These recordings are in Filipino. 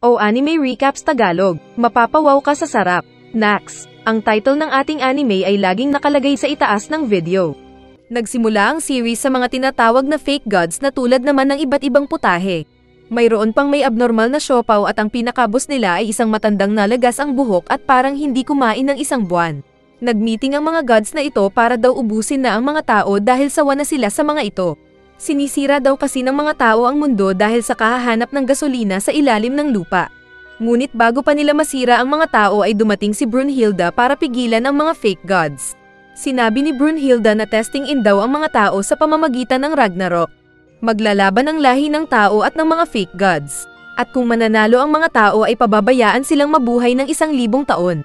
O Anime Recaps Tagalog, mapapawaw ka sa sarap. Nax, ang title ng ating anime ay laging nakalagay sa itaas ng video. Nagsimula ang series sa mga tinatawag na fake gods na tulad naman ng iba't ibang putahe. Mayroon pang may abnormal na siopaw at ang pinakabos nila ay isang matandang nalagas ang buhok at parang hindi kumain ng isang buwan. Nagmeeting ang mga gods na ito para daw ubusin na ang mga tao dahil sawa na sila sa mga ito. Sinisira daw kasi ng mga tao ang mundo dahil sa kahahanap ng gasolina sa ilalim ng lupa. Ngunit bago pa nila masira ang mga tao ay dumating si Brunhilde para pigilan ang mga fake gods. Sinabi ni Brunhilde na testing in daw ang mga tao sa pamamagitan ng Ragnarok. Maglalaban ang lahi ng tao at ng mga fake gods. At kung mananalo ang mga tao ay pababayaan silang mabuhay ng 1,000 taon.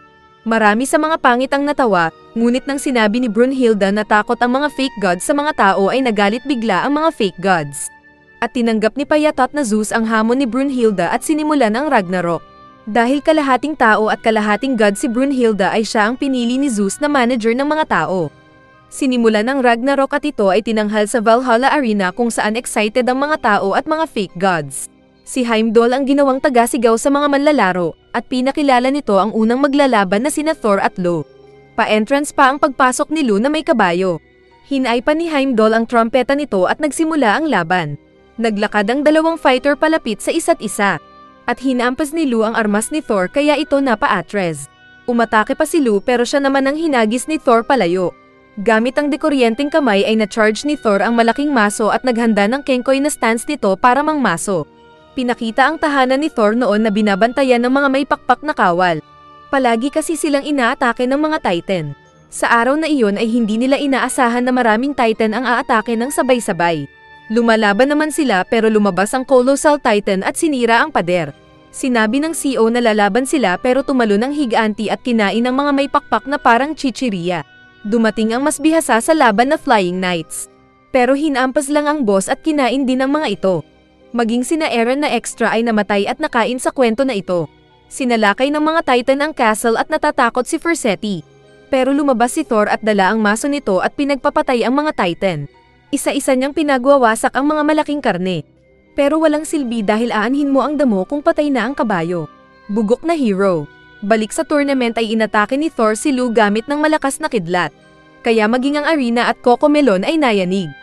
Marami sa mga pangit ang natawa, ngunit nang sinabi ni Brunhilde na takot ang mga fake gods sa mga tao ay nagalit bigla ang mga fake gods. At tinanggap ni Payatot na Zeus ang hamon ni Brunhilde at sinimulan ang Ragnarok. Dahil kalahating tao at kalahating god si Brunhilde ay siya ang pinili ni Zeus na manager ng mga tao. Sinimulan ang Ragnarok at ito ay tinanghal sa Valhalla Arena kung saan excited ang mga tao at mga fake gods. Si Heimdall ang ginawang tagasigaw sa mga manlalaro, at pinakilala nito ang unang maglalaban na sina Thor at Loki. Pa-entrance pa ang pagpasok ni Loki na may kabayo. Hinay pa ni Heimdall ang trumpeta nito at nagsimula ang laban. Naglakad ang dalawang fighter palapit sa isa't isa. At hinampas ni Loki ang armas ni Thor kaya ito napaatres. Umatake pa si Loki pero siya naman ang hinagis ni Thor palayo. Gamit ang dekuryenteng kamay ay na-charge ni Thor ang malaking maso at naghanda ng kengkoy na stance nito para mangmaso. Pinakita ang tahanan ni Thor noon na binabantayan ng mga may pakpak na kawal. Palagi kasi silang inaatake ng mga Titan. Sa araw na iyon ay hindi nila inaasahan na maraming Titan ang aatake ng sabay-sabay. Lumalaban naman sila pero lumabas ang Colossal Titan at sinira ang pader. Sinabi ng CEO na lalaban sila pero tumalo ng higanti at kinain ng mga may pakpak na parang chichirya. Dumating ang mas bihasa sa laban na Flying Knights. Pero hinampas lang ang boss at kinain din ng mga ito. Maging sina Eren na extra ay namatay at nakain sa kwento na ito. Sinalakay ng mga Titan ang castle at natatakot si Forseti. Pero lumabas si Thor at dala ang maso nito at pinagpapatay ang mga Titan. Isa-isa niyang pinagwawasak ang mga malaking karne. Pero walang silbi dahil aanhin mo ang damo kung patay na ang kabayo. Bugok na hero. Balik sa tournament ay inatake ni Thor si Loki gamit ng malakas na kidlat. Kaya maging ang arena at Cocomelon ay nayanig.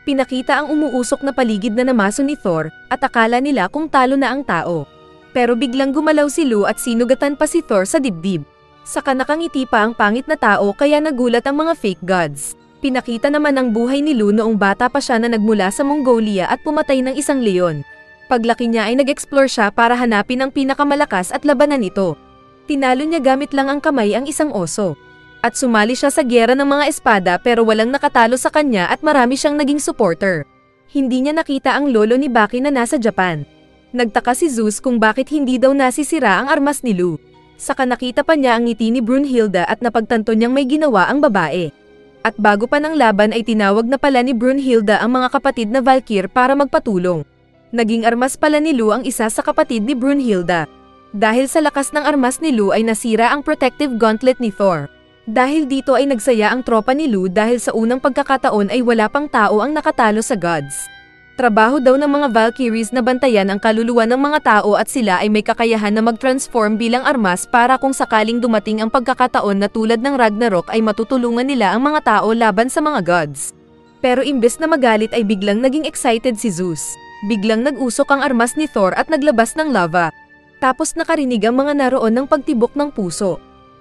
Pinakita ang umuusok na paligid na namaso ni Thor at akala nila kung talo na ang tao. Pero biglang gumalaw si Loki at sinugatan pa si Thor sa dibdib. Saka nakangiti pa ang pangit na tao kaya nagulat ang mga fake gods. Pinakita naman ang buhay ni Loki noong bata pa siya na nagmula sa Mongolia at pumatay ng isang leon. Paglaki niya ay nag-explore siya para hanapin ang pinakamalakas at labanan ito. Tinalo niya gamit lang ang kamay ang isang oso. At sumali siya sa gyera ng mga espada pero walang nakatalo sa kanya at marami siyang naging supporter. Hindi niya nakita ang lolo ni Baki na nasa Japan. Nagtaka si Zeus kung bakit hindi daw nasisira ang armas ni Loki. Saka nakita pa niya ang ngiti ni Brunhilde at napagtanto niyang may ginawa ang babae. At bago pa ng laban ay tinawag na pala ni Brunhilde ang mga kapatid na Valkyr para magpatulong. Naging armas pala ni Loki ang isa sa kapatid ni Brunhilde. Dahil sa lakas ng armas ni Loki ay nasira ang protective gauntlet ni Thor. Dahil dito ay nagsaya ang tropa ni Loki dahil sa unang pagkakataon ay wala pang tao ang nakatalo sa gods. Trabaho daw ng mga Valkyries na bantayan ang kaluluwa ng mga tao at sila ay may kakayahan na mag-transform bilang armas para kung sakaling dumating ang pagkakataon na tulad ng Ragnarok ay matutulungan nila ang mga tao laban sa mga gods. Pero imbes na magalit ay biglang naging excited si Zeus. Biglang nag-usok ang armas ni Thor at naglabas ng lava. Tapos nakarinig ang mga naroon ng pagtibok ng puso.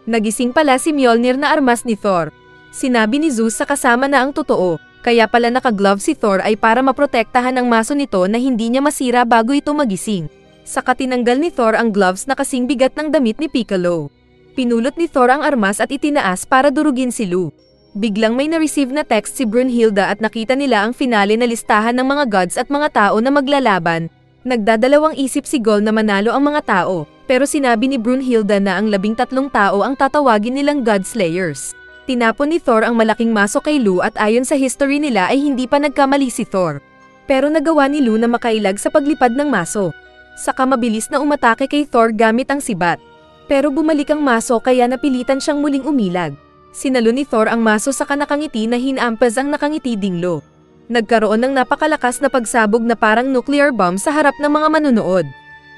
Nagising pala si Mjolnir na armas ni Thor. Sinabi ni Zeus sa kasama na ang totoo, kaya pala naka-glove si Thor ay para maprotektahan ang maso nito na hindi niya masira bago ito magising. Saka tinanggal ni Thor ang gloves na kasing bigat ng damit ni Piccolo. Pinulot ni Thor ang armas at itinaas para durugin si Loki. Biglang may na-receive na text si Brunhilde at nakita nila ang finale na listahan ng mga gods at mga tao na maglalaban. Nagdadalawang isip si Gol na manalo ang mga tao. Pero sinabi ni Brunhilde na ang 13 tao ang tatawagin nilang God Slayers. Tinapon ni Thor ang malaking maso kay Loki at ayon sa history nila ay hindi pa nagkamali si Thor. Pero nagawa ni Loki na makailag sa paglipad ng maso. Saka mabilis na umatake kay Thor gamit ang sibat. Pero bumalik ang maso kaya napilitan siyang muling umilag. Sinalo ni Thor ang maso sa nakangiti na hinampas ang nakangiti ding Loki. Nagkaroon ng napakalakas na pagsabog na parang nuclear bomb sa harap ng mga manunood.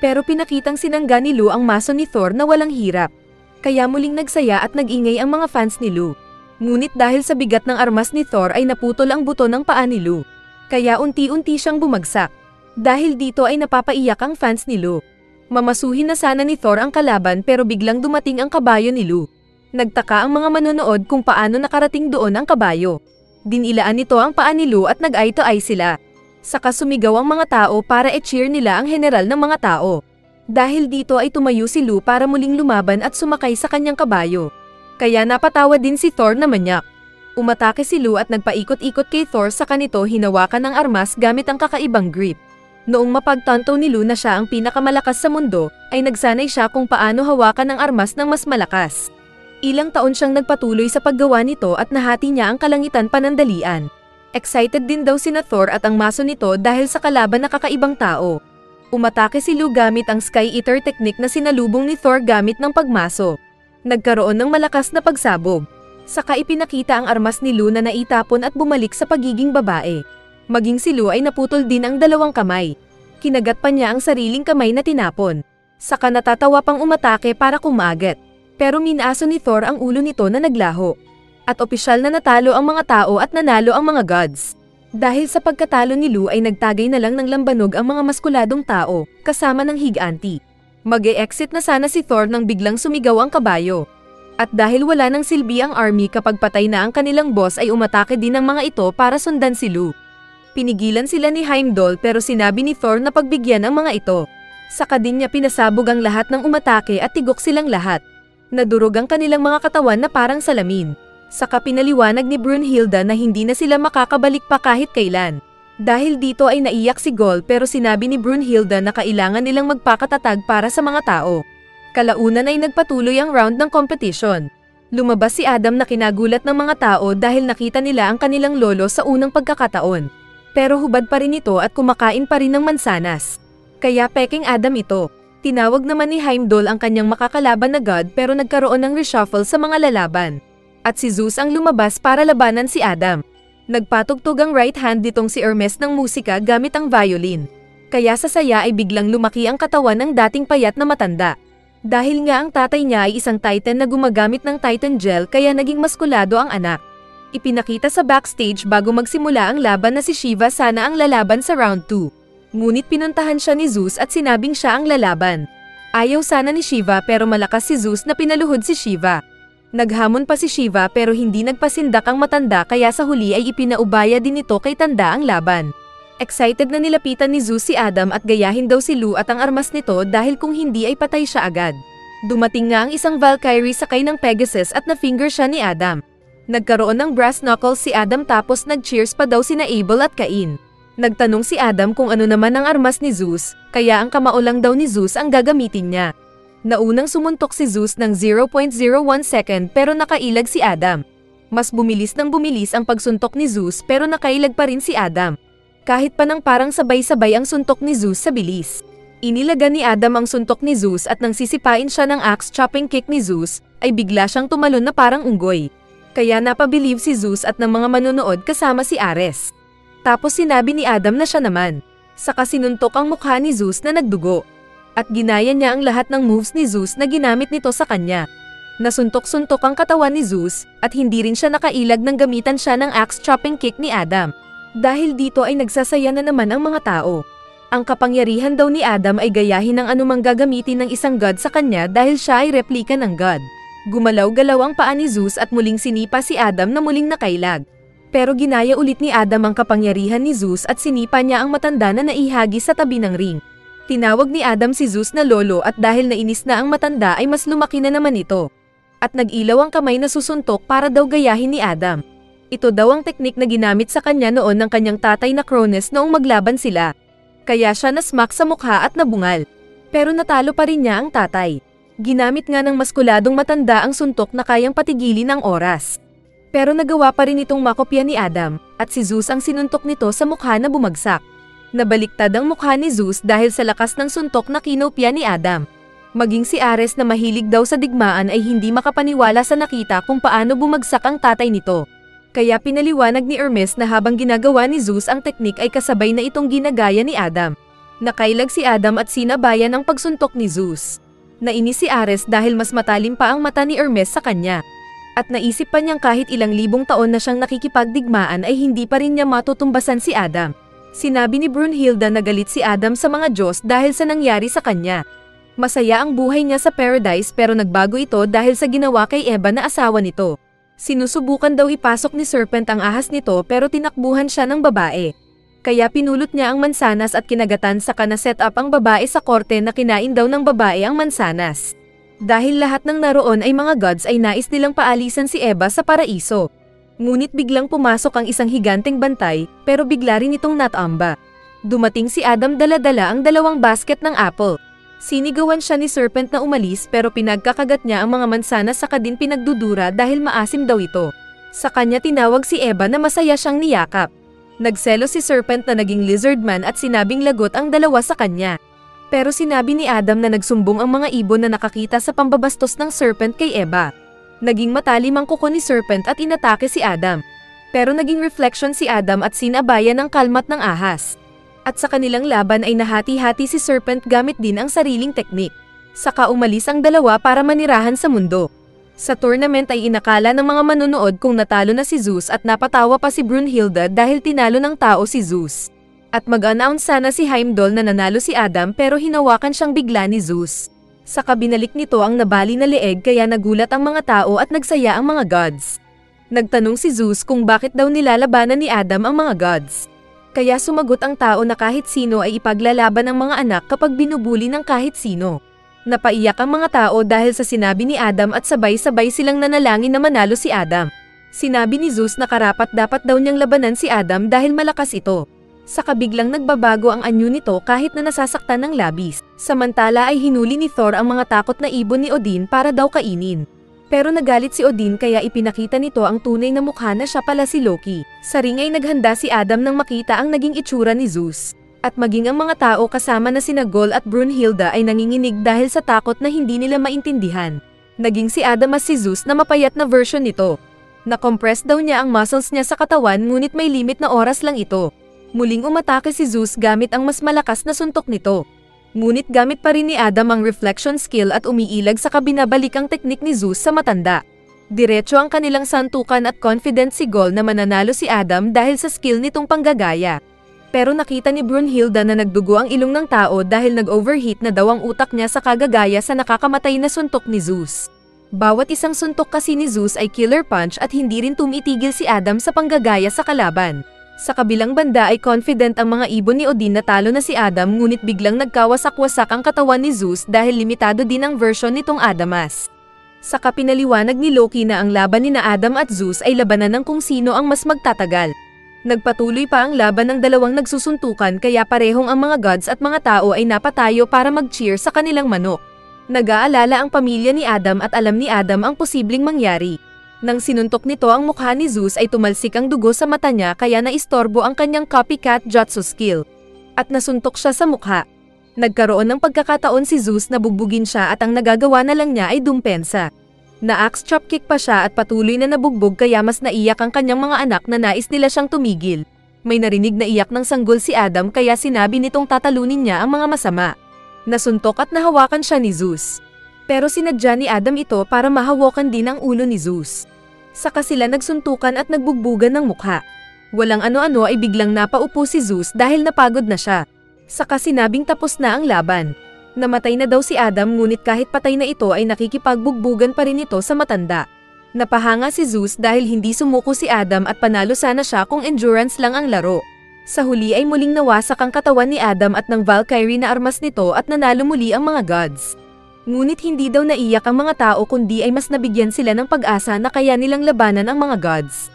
Pero pinakitang sinangga ni Lu ang maso ni Thor na walang hirap. Kaya muling nagsaya at nag-ingay ang mga fans ni Lu. Ngunit dahil sa bigat ng armas ni Thor ay naputol ang buto ng paa ni Lu. Kaya unti-unti siyang bumagsak. Dahil dito ay napapaiyak ang fans ni Lu. Mamasuhin na sana ni Thor ang kalaban pero biglang dumating ang kabayo ni Lu. Nagtaka ang mga manonood kung paano nakarating doon ang kabayo. Dinilaan nito ang paa ni Lu at nag-eye to eye sila. Saka sumigaw ang mga tao para i-cheer nila ang general ng mga tao. Dahil dito ay tumayo si Lu para muling lumaban at sumakay sa kanyang kabayo. Kaya napatawa din si Thor na manyak. Umatake si Lu at nagpaikot-ikot kay Thor sa kanito hinawakan ng armas gamit ang kakaibang grip. Noong mapagtanto ni Lu na siya ang pinakamalakas sa mundo, ay nagsanay siya kung paano hawakan ang armas ng mas malakas. Ilang taon siyang nagpatuloy sa paggawa nito at nahati niya ang kalangitan panandalian. Excited din daw sina Thor at ang maso nito dahil sa kalaban na kakaibang tao. Umatake si Lu gamit ang Sky Eater technique na sinalubong ni Thor gamit ng pagmaso. Nagkaroon ng malakas na pagsabog. Saka ipinakita ang armas ni Lu na naitapon at bumalik sa pagiging babae. Maging si Lu ay naputol din ang dalawang kamay. Kinagat pa niya ang sariling kamay na tinapon. Saka natatawa pang umatake para kumagat. Pero minaso ni Thor ang ulo nito na naglaho. At opisyal na natalo ang mga tao at nanalo ang mga gods. Dahil sa pagkatalo ni Lu ay nagtagay na lang ng lambanog ang mga maskuladong tao, kasama ng higanti. Mag-e-exit na sana si Thor nang biglang sumigaw ang kabayo. At dahil wala nang silbi ang army kapag patay na ang kanilang boss ay umatake din ang mga ito para sundan si Lu. Pinigilan sila ni Heimdall pero sinabi ni Thor na pagbigyan ang mga ito. Saka din niya pinasabog ang lahat ng umatake at tigok silang lahat. Nadurog ang kanilang mga katawan na parang salamin. Saka pinaliwanag ni Brunhilde na hindi na sila makakabalik pa kahit kailan. Dahil dito ay naiyak si Gol pero sinabi ni Brunhilde na kailangan nilang magpakatatag para sa mga tao. Kalaunan ay nagpatuloy ang round ng competition. Lumabas si Adam na kinagulat ng mga tao dahil nakita nila ang kanilang lolo sa unang pagkakataon. Pero hubad pa rin ito at kumakain pa rin ng mansanas. Kaya peking Adam ito. Tinawag naman ni Heimdall ang kanyang makakalaban na god pero nagkaroon ng reshuffle sa mga lalaban. At si Zeus ang lumabas para labanan si Adam. Nagpatugtog ang right hand nitong si Hermes ng musika gamit ang violin. Kaya sa saya ay biglang lumaki ang katawan ng dating payat na matanda. Dahil nga ang tatay niya ay isang titan na gumagamit ng titan gel kaya naging maskulado ang anak. Ipinakita sa backstage bago magsimula ang laban na si Shiva sana ang lalaban sa round 2. Ngunit pinuntahan siya ni Zeus at sinabing siya ang lalaban. Ayaw sana ni Shiva pero malakas si Zeus na pinaluhod si Shiva. Naghamon pa si Shiva pero hindi nagpasindak ang matanda kaya sa huli ay ipinaubaya din ito kay tanda ang laban. Excited na nilapitan ni Zeus si Adam at gayahin daw si Lu at ang armas nito dahil kung hindi ay patay siya agad. Dumating nga ang isang Valkyrie sakay ng Pegasus at na-finger siya ni Adam. Nagkaroon ng brass knuckles si Adam tapos nag-cheers pa daw sina Abel at Cain. Nagtanong si Adam kung ano naman ang armas ni Zeus, kaya ang kamao lang daw ni Zeus ang gagamitin niya. Naunang sumuntok si Zeus ng 0.01 second pero nakailag si Adam. Mas bumilis ng bumilis ang pagsuntok ni Zeus pero nakailag pa rin si Adam. Kahit pa nang parang sabay-sabay ang suntok ni Zeus sa bilis. Inilagan ni Adam ang suntok ni Zeus at nang sisipain siya ng axe chopping kick ni Zeus, ay bigla siyang tumalon na parang unggoy. Kaya napabilib si Zeus at ng mga manonood kasama si Ares. Tapos sinabi ni Adam na siya naman. Saka sinuntok ang mukha ni Zeus na nagdugo. At ginaya niya ang lahat ng moves ni Zeus na ginamit nito sa kanya. Nasuntok-suntok ang katawan ni Zeus at hindi rin siya nakailag nang gamitan siya ng axe chopping kick ni Adam. Dahil dito ay nagsasaya na naman ang mga tao. Ang kapangyarihan daw ni Adam ay gayahin ng anumang gagamitin ng isang god sa kanya dahil siya ay replika ng god. Gumalaw-galaw ang paa ni Zeus at muling sinipa si Adam na muling nakailag. Pero ginaya ulit ni Adam ang kapangyarihan ni Zeus at sinipa niya ang matanda na naihagi sa tabi ng ring. Tinawag ni Adam si Zeus na lolo at dahil nainis na ang matanda ay mas lumaki na naman ito. At nag-ilaw ang kamay na susuntok para daw gayahin ni Adam. Ito daw ang teknik na ginamit sa kanya noon ng kanyang tatay na Cronus noong maglaban sila. Kaya siya nasmack sa mukha at nabungal. Pero natalo pa rin niya ang tatay. Ginamit nga ng maskuladong matanda ang suntok na kayang patigilin ang oras. Pero nagawa pa rin itong makopya ni Adam, at si Zeus ang sinuntok nito sa mukha na bumagsak. Nabaliktad ang mukha ni Zeus dahil sa lakas ng suntok na kinopya ni Adam. Maging si Ares na mahilig daw sa digmaan ay hindi makapaniwala sa nakita kung paano bumagsak ang tatay nito. Kaya pinaliwanag ni Hermes na habang ginagawa ni Zeus ang teknik ay kasabay na itong ginagaya ni Adam. Nakailag si Adam at sinabayan ang pagsuntok ni Zeus. Nainis si Ares dahil mas matalim pa ang mata ni Hermes sa kanya. At naisip pa niyang kahit ilang libong taon na siyang nakikipagdigmaan ay hindi pa rin niya matutumbasan si Adam. Sinabi ni Brunhilde na galit si Adam sa mga Diyos dahil sa nangyari sa kanya. Masaya ang buhay niya sa paradise pero nagbago ito dahil sa ginawa kay Eva na asawa nito. Sinusubukan daw ipasok ni Serpent ang ahas nito pero tinakbuhan siya ng babae. Kaya pinulot niya ang mansanas at kinagatan saka na set up ang babae sa korte na kinain daw ng babae ang mansanas. Dahil lahat ng naroon ay mga gods ay nais nilang paalisan si Eva sa paraiso. Ngunit biglang pumasok ang isang higanteng bantay pero bigla rin itong natamba. Dumating si Adam dala-dala ang 2 basket ng apple. Sinigawan siya ni Serpent na umalis pero pinagkakagat niya ang mga mansanas saka din pinagdudura dahil maasim daw ito. Sa kanya tinawag si Eva na masaya siyang niyakap. Nagselo si Serpent na naging lizard man at sinabing lagot ang 2 sa kanya. Pero sinabi ni Adam na nagsumbong ang mga ibon na nakakita sa pambabastos ng Serpent kay Eva. Naging matalim ang kuko ni Serpent at inatake si Adam. Pero naging reflection si Adam at sinabayan ng kalmat ng ahas. At sa kanilang laban ay nahati-hati si Serpent gamit din ang sariling teknik. Saka umalis ang 2 para manirahan sa mundo. Sa tournament ay inakala ng mga manonood kung natalo na si Zeus at napatawa pa si Brunhilde dahil tinalo ng tao si Zeus. At mag-announce sana si Heimdall na nanalo si Adam pero hinawakan siyang bigla ni Zeus. Saka binalik nito ang nabali na leeg kaya nagulat ang mga tao at nagsaya ang mga gods. Nagtanong si Zeus kung bakit daw nilalabanan ni Adam ang mga gods. Kaya sumagot ang tao na kahit sino ay ipaglalaban ng mga anak kapag binubuli ng kahit sino. Napaiyak ang mga tao dahil sa sinabi ni Adam at sabay-sabay silang nanalangin na manalo si Adam. Sinabi ni Zeus na karapat-dapat daw niyang labanan si Adam dahil malakas ito. Saka biglang nagbabago ang anyo nito kahit na nasasaktan ng labis. Samantala ay hinuli ni Thor ang mga takot na ibon ni Odin para daw kainin. Pero nagalit si Odin kaya ipinakita nito ang tunay na mukha na siya pala si Loki. Sa ring ay naghanda si Adam nang makita ang naging itsura ni Zeus. At maging ang mga tao kasama na sina Gol at Brunhilde ay nanginginig dahil sa takot na hindi nila maintindihan. Naging si Adam as si Zeus na mapayat na version nito. Na-compress daw niya ang muscles niya sa katawan ngunit may limit na oras lang ito. Muling umatake si Zeus gamit ang mas malakas na suntok nito. Ngunit gamit pa rin ni Adam ang reflection skill at umiilag sa kabinabalik ang teknik ni Zeus sa matanda. Diretso ang kanilang santukan at confident si Gol na mananalo si Adam dahil sa skill nitong panggagaya. Pero nakita ni Brunhilde na nagdugo ang ilong ng tao dahil nag-overheat na daw ang utak niya sa kagagaya sa nakakamatay na suntok ni Zeus. Bawat isang suntok kasi ni Zeus ay killer punch at hindi rin tumitigil si Adam sa panggagaya sa kalaban. Sa kabilang banda ay confident ang mga ibon ni Odin na talo na si Adam ngunit biglang nagkawasak-wasak ang katawan ni Zeus dahil limitado din ang version nitong Adamas. Saka pinaliwanag ni Loki na ang laban ni na Adam at Zeus ay labanan ng kung sino ang mas magtatagal. Nagpatuloy pa ang laban ng 2 nagsusuntukan kaya parehong ang mga gods at mga tao ay napatayo para mag-cheer sa kanilang manok. Nag-aalala ang pamilya ni Adam at alam ni Adam ang posibleng mangyari. Nang sinuntok nito ang mukha ni Zeus ay tumalsik ang dugo sa mata niya kaya naistorbo ang kanyang copycat jutsu skill. At nasuntok siya sa mukha. Nagkaroon ng pagkakataon si Zeus na bugbugin siya at ang nagagawa na lang niya ay dumpensa. Na-axe chopkick pa siya at patuloy na nabugbog kaya mas naiyak ang kanyang mga anak na nais nila siyang tumigil. May narinig na iyak ng sanggol si Adam kaya sinabi nitong tatalunin niya ang mga masama. Nasuntok at nahawakan siya ni Zeus. Pero sinadya ni Adam ito para mahawakan din ang ulo ni Zeus. Saka sila nagsuntukan at nagbugbugan ng mukha. Walang ano-ano ay biglang napaupo si Zeus dahil napagod na siya. Saka sinabing tapos na ang laban. Namatay na daw si Adam ngunit kahit patay na ito ay nakikipagbugbugan pa rin ito sa matanda. Napahanga si Zeus dahil hindi sumuko si Adam at panalo sana siya kung endurance lang ang laro. Sa huli ay muling nawasak ang katawan ni Adam at ng Valkyrie na armas nito at nanalo muli ang mga gods. Ngunit hindi daw naiyak ang mga tao kundi ay mas nabigyan sila ng pag-asa na kaya nilang labanan ang mga gods.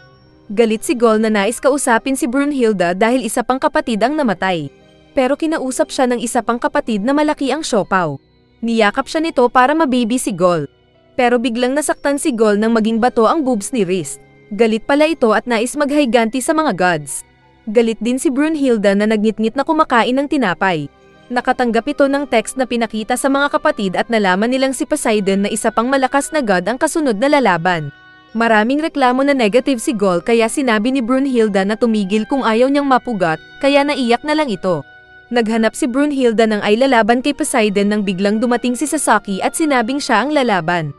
Galit si Gol na nais kausapin si Brunhilde dahil isa pang kapatid ang namatay. Pero kinausap siya ng isa pang kapatid na malaki ang siopaw. Niyakap siya nito para mababy si Gol. Pero biglang nasaktan si Gol nang maging bato ang boobs ni Rhys. Galit pala ito at nais maghiganti sa mga gods. Galit din si Brunhilde na nagngit-ngit na kumakain ng tinapay. Nakatanggap ito ng text na pinakita sa mga kapatid at nalaman nilang si Poseidon na isa pang malakas na god ang kasunod na lalaban. Maraming reklamo na negative si Gol kaya sinabi ni Brunhilde na tumigil kung ayaw niyang mapugat, kaya naiyak na lang ito. Naghanap si Brunhilde ng ay lalaban kay Poseidon nang biglang dumating si Sasaki at sinabing siya ang lalaban.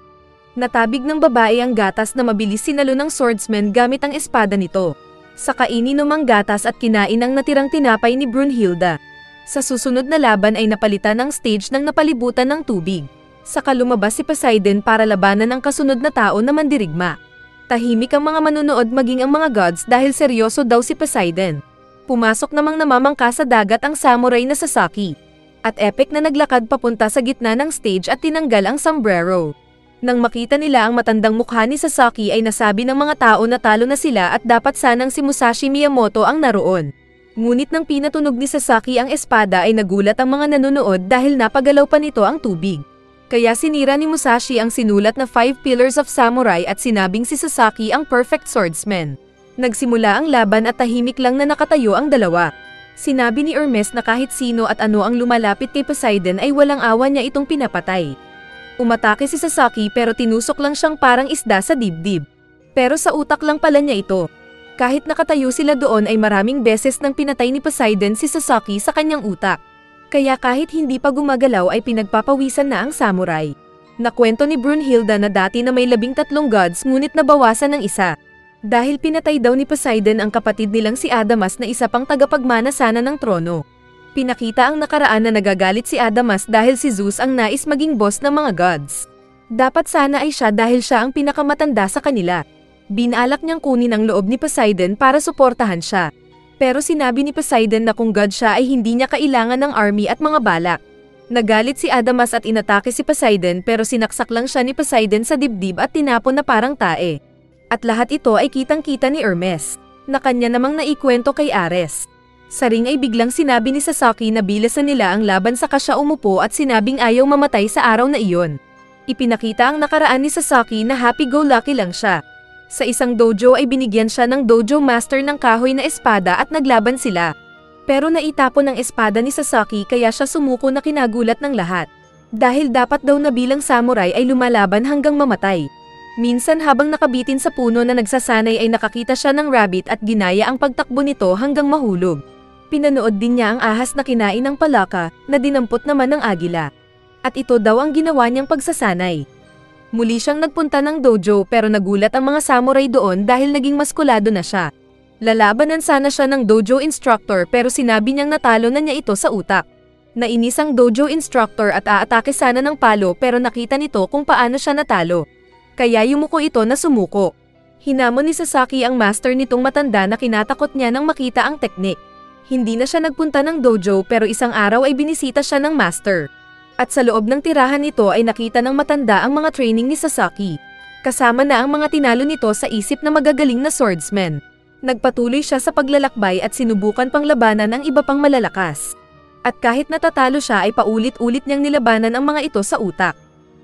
Natabig ng babae ang gatas na mabilis sinalo ng swordsman gamit ang espada nito. Saka ininom ang gatas at kinain ang natirang tinapay ni Brunhilde. Sa susunod na laban ay napalitan ang stage ng napalibutan ng tubig. Saka lumabas si Poseidon para labanan ang kasunod na tao na mandirigma. Tahimik ang mga manunood maging ang mga gods dahil seryoso daw si Poseidon. Pumasok namang namamangka sa dagat ang samurai na Sasaki. At epic na naglakad papunta sa gitna ng stage at tinanggal ang sombrero. Nang makita nila ang matandang mukha ni Sasaki ay nasabi ng mga tao na talo na sila at dapat sanang si Musashi Miyamoto ang naroon. Ngunit nang pinatunog ni Sasaki ang espada ay nagulat ang mga nanonood dahil napagalaw pa nito ang tubig. Kaya sinira ni Musashi ang sinulat na 5 Pillars of Samurai at sinabing si Sasaki ang perfect swordsman. Nagsimula ang laban at tahimik lang na nakatayo ang dalawa. Sinabi ni Hermes na kahit sino at ano ang lumalapit kay Poseidon ay walang awa niya itong pinapatay. Umatake si Sasaki pero tinusok lang siyang parang isda sa dibdib. Pero sa utak lang pala niya ito. Kahit nakatayo sila doon ay maraming beses nang pinatay ni Poseidon si Sasaki sa kanyang utak. Kaya kahit hindi pa gumagalaw ay pinagpapawisan na ang samurai. Nakwento ni Brunhilde na dati na may 13 gods ngunit nabawasan ng isa. Dahil pinatay daw ni Poseidon ang kapatid nilang si Adamas na isa pang tagapagmana sana ng trono. Pinakita ang nakaraan na nagagalit si Adamas dahil si Zeus ang nais maging boss ng mga gods. Dapat sana ay siya dahil siya ang pinakamatanda sa kanila. Binalak niyang kunin ang loob ni Poseidon para suportahan siya. Pero sinabi ni Poseidon na kung god siya ay hindi niya kailangan ng army at mga balak. Nagalit si Adamas at inatake si Poseidon pero sinaksak lang siya ni Poseidon sa dibdib at tinapon na parang tae. At lahat ito ay kitang-kita ni Hermes, na kanya namang naikwento kay Ares. Sa ring ay biglang sinabi ni Sasaki na bilasan nila ang laban saka siya umupo at sinabing ayaw mamatay sa araw na iyon. Ipinakita ang nakaraan ni Sasaki na happy-go-lucky lang siya. Sa isang dojo ay binigyan siya ng dojo master ng kahoy na espada at naglaban sila. Pero naitapon ang espada ni Sasaki kaya siya sumuko na kinagulat ng lahat. Dahil dapat daw na bilang samurai ay lumalaban hanggang mamatay. Minsan habang nakabitin sa puno na nagsasanay ay nakakita siya ng rabbit at ginaya ang pagtakbo nito hanggang mahulog. Pinanood din niya ang ahas na kinain ng palaka na dinampot naman ng agila. At ito daw ang ginawa niyang pagsasanay. Muli siyang nagpunta ng dojo pero nagulat ang mga samurai doon dahil naging maskulado na siya. Lalabanan sana siya ng dojo instructor pero sinabi niyang natalo na niya ito sa utak. Nainis ang dojo instructor at aatake sana ng palo pero nakita nito kung paano siya natalo. Kaya yumuko ito na sumuko. Hinamon ni Sasaki ang master nitong matanda na kinatakot niya nang makita ang teknik. Hindi na siya nagpunta ng dojo pero isang araw ay binisita siya ng master. At sa loob ng tirahan nito ay nakita ng matanda ang mga training ni Sasaki. Kasama na ang mga tinalo nito sa isip na magagaling na swordsman. Nagpatuloy siya sa paglalakbay at sinubukan pang labanan ang iba pang malalakas. At kahit natatalo siya ay paulit-ulit niyang nilabanan ang mga ito sa utak.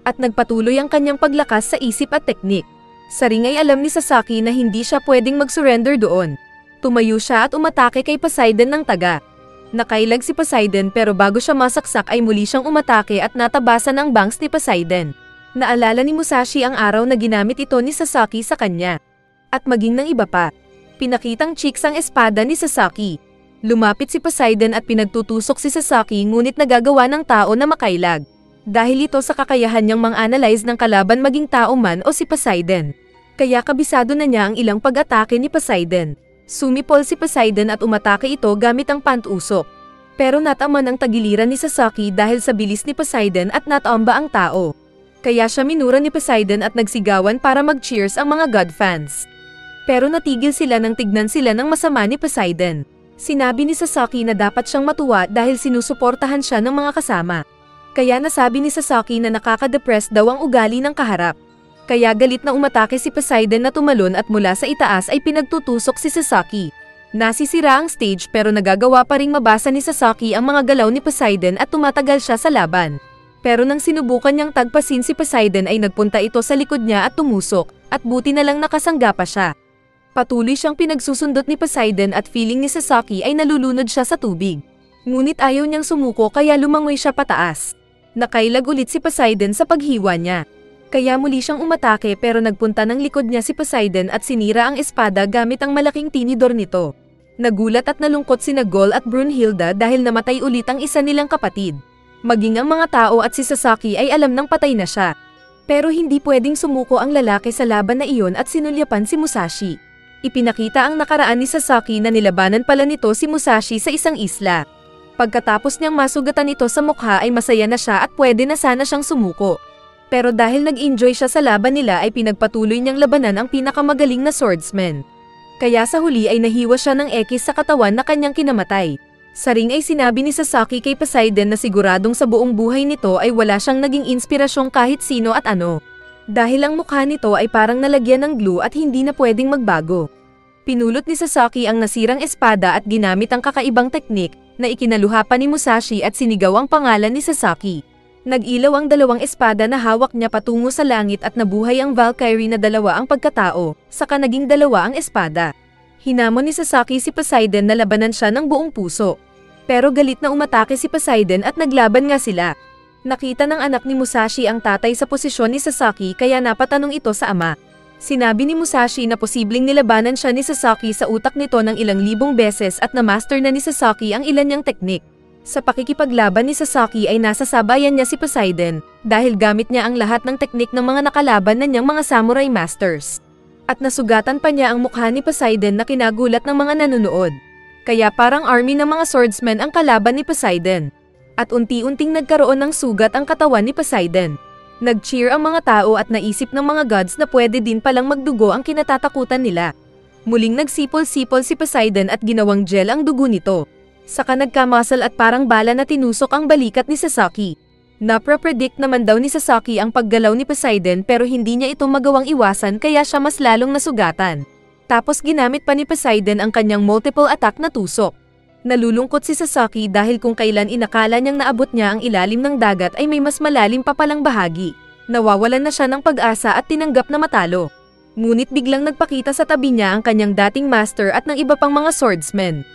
At nagpatuloy ang kanyang paglakas sa isip at teknik. Sa ring ay alam ni Sasaki na hindi siya pwedeng mag-surrender doon. Tumayo siya at umatake kay Poseidon ng taga. Nakailag si Poseidon pero bago siya masaksak ay muli siyang umatake at natabasan ang bangs ni Poseidon. Naalala ni Musashi ang araw na ginamit ito ni Sasaki sa kanya. At maging ng iba pa. Pinakitang cheeks ang espada ni Sasaki. Lumapit si Poseidon at pinagtutusok si Sasaki ngunit nagagawa ng tao na makailag. Dahil ito sa kakayahan niyang mang-analyze ng kalaban maging tao man o si Poseidon. Kaya kabisado na niya ang ilang pag-atake ni Poseidon. Sumipol si Poseidon at umatake ito gamit ang pantusok. Pero nataman ang tagiliran ni Sasaki dahil sa bilis ni Poseidon at natamba ang tao. Kaya siya minura ni Poseidon at nagsigawan para mag-cheers ang mga god fans. Pero natigil sila nang tignan sila ng masama ni Poseidon. Sinabi ni Sasaki na dapat siyang matuwa dahil sinusuportahan siya ng mga kasama. Kaya nasabi ni Sasaki na nakaka-depress daw ang ugali ng kaharap. Kaya galit na umatake si Poseidon na tumalon at mula sa itaas ay pinagtutusok si Sasaki. Nasisira ang stage pero nagagawa pa ring mabasa ni Sasaki ang mga galaw ni Poseidon at tumatagal siya sa laban. Pero nang sinubukan niyang tagpasin si Poseidon ay nagpunta ito sa likod niya at tumusok, at buti na lang nakasangga pa siya. Patuloy siyang pinagsusundot ni Poseidon at feeling ni Sasaki ay nalulunod siya sa tubig. Ngunit ayaw niyang sumuko kaya lumangoy siya pataas. Nakailag ulit si Poseidon sa paghiwa niya. Kaya muli siyang umatake pero nagpunta ng likod niya si Poseidon at sinira ang espada gamit ang malaking tinidor nito. Nagulat at nalungkot sina Gol at Brunhilde dahil namatay ulit ang isa nilang kapatid. Maging ang mga tao at si Sasaki ay alam ng patay na siya. Pero hindi pwedeng sumuko ang lalaki sa laban na iyon at sinulyapan si Musashi. Ipinakita ang nakaraan ni Sasaki na nilabanan pala nito si Musashi sa isang isla. Pagkatapos niyang masugatan ito sa mukha ay masaya na siya at pwede na sana siyang sumuko. Pero dahil nag-enjoy siya sa laban nila ay pinagpatuloy niyang labanan ang pinakamagaling na swordsman. Kaya sa huli ay nahiwa siya ng ekis sa katawan na kanyang kinamatay. Sa ring ay sinabi ni Sasaki kay Poseidon na siguradong sa buong buhay nito ay wala siyang naging inspirasyong kahit sino at ano. Dahil ang mukha nito ay parang nalagyan ng glue at hindi na pwedeng magbago. Pinulot ni Sasaki ang nasirang espada at ginamit ang kakaibang teknik na ikinaluha pa ni Musashi at sinigaw ang pangalan ni Sasaki. Nag-ilaw ang dalawang espada na hawak niya patungo sa langit at nabuhay ang Valkyrie na dalawa ang pagkatao, saka naging dalawa ang espada. Hinamon ni Sasaki si Poseidon na labanan siya ng buong puso. Pero galit na umatake si Poseidon at naglaban nga sila. Nakita ng anak ni Musashi ang tatay sa posisyon ni Sasaki kaya napatanong ito sa ama. Sinabi ni Musashi na posibleng nilabanan siya ni Sasaki sa utak nito ng ilang libong beses at na-master na ni Sasaki ang ilan niyang teknik. Sa pakikipaglaban ni Sasaki ay nasa sabayan niya si Poseidon dahil gamit niya ang lahat ng teknik ng mga nakalaban na niyang mga samurai masters. At nasugatan pa niya ang mukha ni Poseidon na kinagulat ng mga nanonood. Kaya parang army ng mga swordsmen ang kalaban ni Poseidon. At unti-unting nagkaroon ng sugat ang katawan ni Poseidon. Nag-cheer ang mga tao at naisip ng mga gods na pwede din palang magdugo ang kinatatakutan nila. Muling nagsipol-sipol si Poseidon at ginawang gel ang dugo nito. Saka nagkamuscle at parang bala na tinusok ang balikat ni Sasaki. Napre-predict naman daw ni Sasaki ang paggalaw ni Poseidon pero hindi niya ito magawang iwasan kaya siya mas lalong nasugatan. Tapos ginamit pa ni Poseidon ang kanyang multiple attack na tusok. Nalulungkot si Sasaki dahil kung kailan inakala niyang naabot niya ang ilalim ng dagat ay may mas malalim pa palang bahagi. Nawawalan na siya ng pag-asa at tinanggap na matalo. Ngunit biglang nagpakita sa tabi niya ang kanyang dating master at ng iba pang mga swordsmen.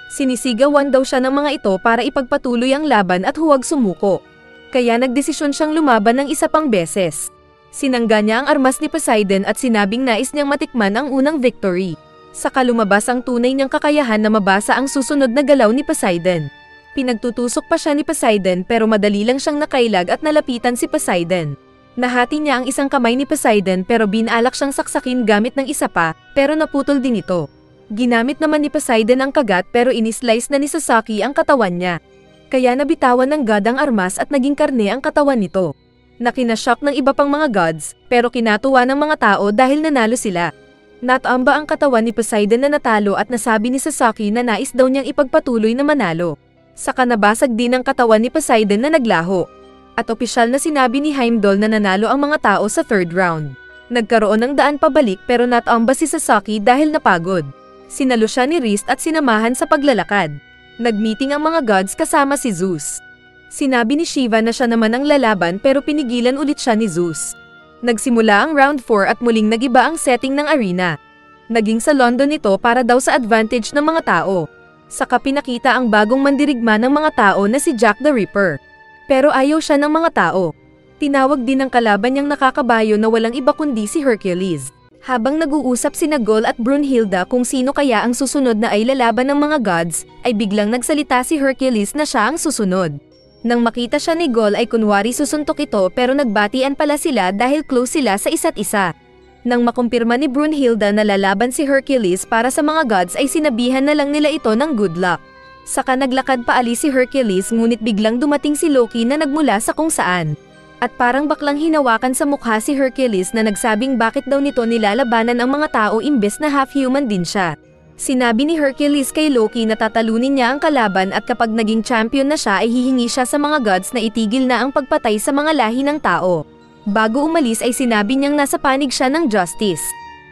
Sinisigawan daw siya ng mga ito para ipagpatuloy ang laban at huwag sumuko. Kaya nagdesisyon siyang lumaban ng isa pang beses. Sinangga niya ang armas ni Poseidon at sinabing nais niyang matikman ang unang victory. Saka lumabas ang tunay niyang kakayahan na mabasa ang susunod na galaw ni Poseidon. Pinagtutusok pa siya ni Poseidon pero madali lang siyang nakailag at nalapitan si Poseidon. Nahati niya ang isang kamay ni Poseidon pero binalak siyang saksakin gamit ng isa pa pero naputol din ito. Ginamit naman ni Poseidon ang kagat pero inislice na ni Sasaki ang katawan niya. Kaya nabitawan ng god ang armas at naging karne ang katawan nito. Nakinashock ng iba pang mga gods pero kinatuwa ng mga tao dahil nanalo sila. Natamba ang katawan ni Poseidon na natalo at nasabi ni Sasaki na nais daw niyang ipagpatuloy na manalo. Saka nabasag din ang katawan ni Poseidon na naglaho. At opisyal na sinabi ni Heimdall na nanalo ang mga tao sa third round. Nagkaroon ng daan pabalik pero natamba si Sasaki dahil napagod. Sinalo siya ni Rist at sinamahan sa paglalakad. Nagmeeting ang mga gods kasama si Zeus. Sinabi ni Shiva na siya naman ang lalaban pero pinigilan ulit siya ni Zeus. Nagsimula ang round 4 at muling nagiba ang setting ng arena. Naging sa London ito para daw sa advantage ng mga tao. Saka pinakita ang bagong mandirigma ng mga tao na si Jack the Ripper. Pero ayaw siya ng mga tao. Tinawag din ng kalaban niyang nakakabayo na walang iba kundi si Hercules. Habang nag-uusap sina Gol at Brunhilde kung sino kaya ang susunod na ay lalaban ng mga gods, ay biglang nagsalita si Hercules na siya ang susunod. Nang makita siya ni Gol ay kunwari susuntok ito pero nagbatian pala sila dahil close sila sa isa't isa. Nang makumpirma ni Brunhilde na lalaban si Hercules para sa mga gods ay sinabihan na lang nila ito ng good luck. Saka naglakad paalis si Hercules ngunit biglang dumating si Loki na nagmula sa kung saan. At parang baklang hinawakan sa mukha si Hercules na nagsabing bakit daw nito nilalabanan ang mga tao imbes na half-human din siya. Sinabi ni Hercules kay Loki na tatalunin niya ang kalaban at kapag naging champion na siya ay hihingi siya sa mga gods na itigil na ang pagpatay sa mga lahi ng tao. Bago umalis ay sinabi niyang nasa panig siya ng justice.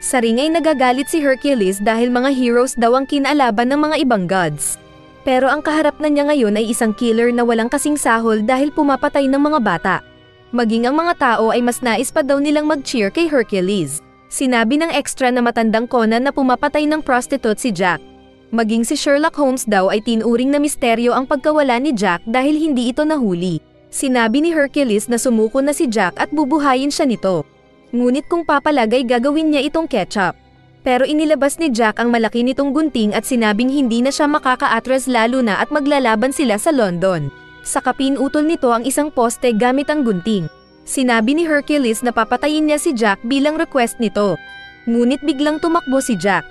Sa ring ay nagagalit si Hercules dahil mga heroes daw ang kinalaban ng mga ibang gods. Pero ang kaharap na niya ngayon ay isang killer na walang kasing sahol dahil pumapatay ng mga bata. Maging ang mga tao ay mas nais pa daw nilang mag-cheer kay Hercules. Sinabi ng extra na matandang Conan na pumapatay ng prostitute si Jack. Maging si Sherlock Holmes daw ay tinuring na misteryo ang pagkawala ni Jack dahil hindi ito nahuli. Sinabi ni Hercules na sumuko na si Jack at bubuhayin siya nito. Ngunit kung papalagay gagawin niya itong ketchup. Pero inilabas ni Jack ang malaki nitong gunting at sinabing hindi na siya makaka-atras lalo na at maglalaban sila sa London. Saka pinutol nito ang isang poste gamit ang gunting. Sinabi ni Hercules na papatayin niya si Jack bilang request nito. Ngunit biglang tumakbo si Jack.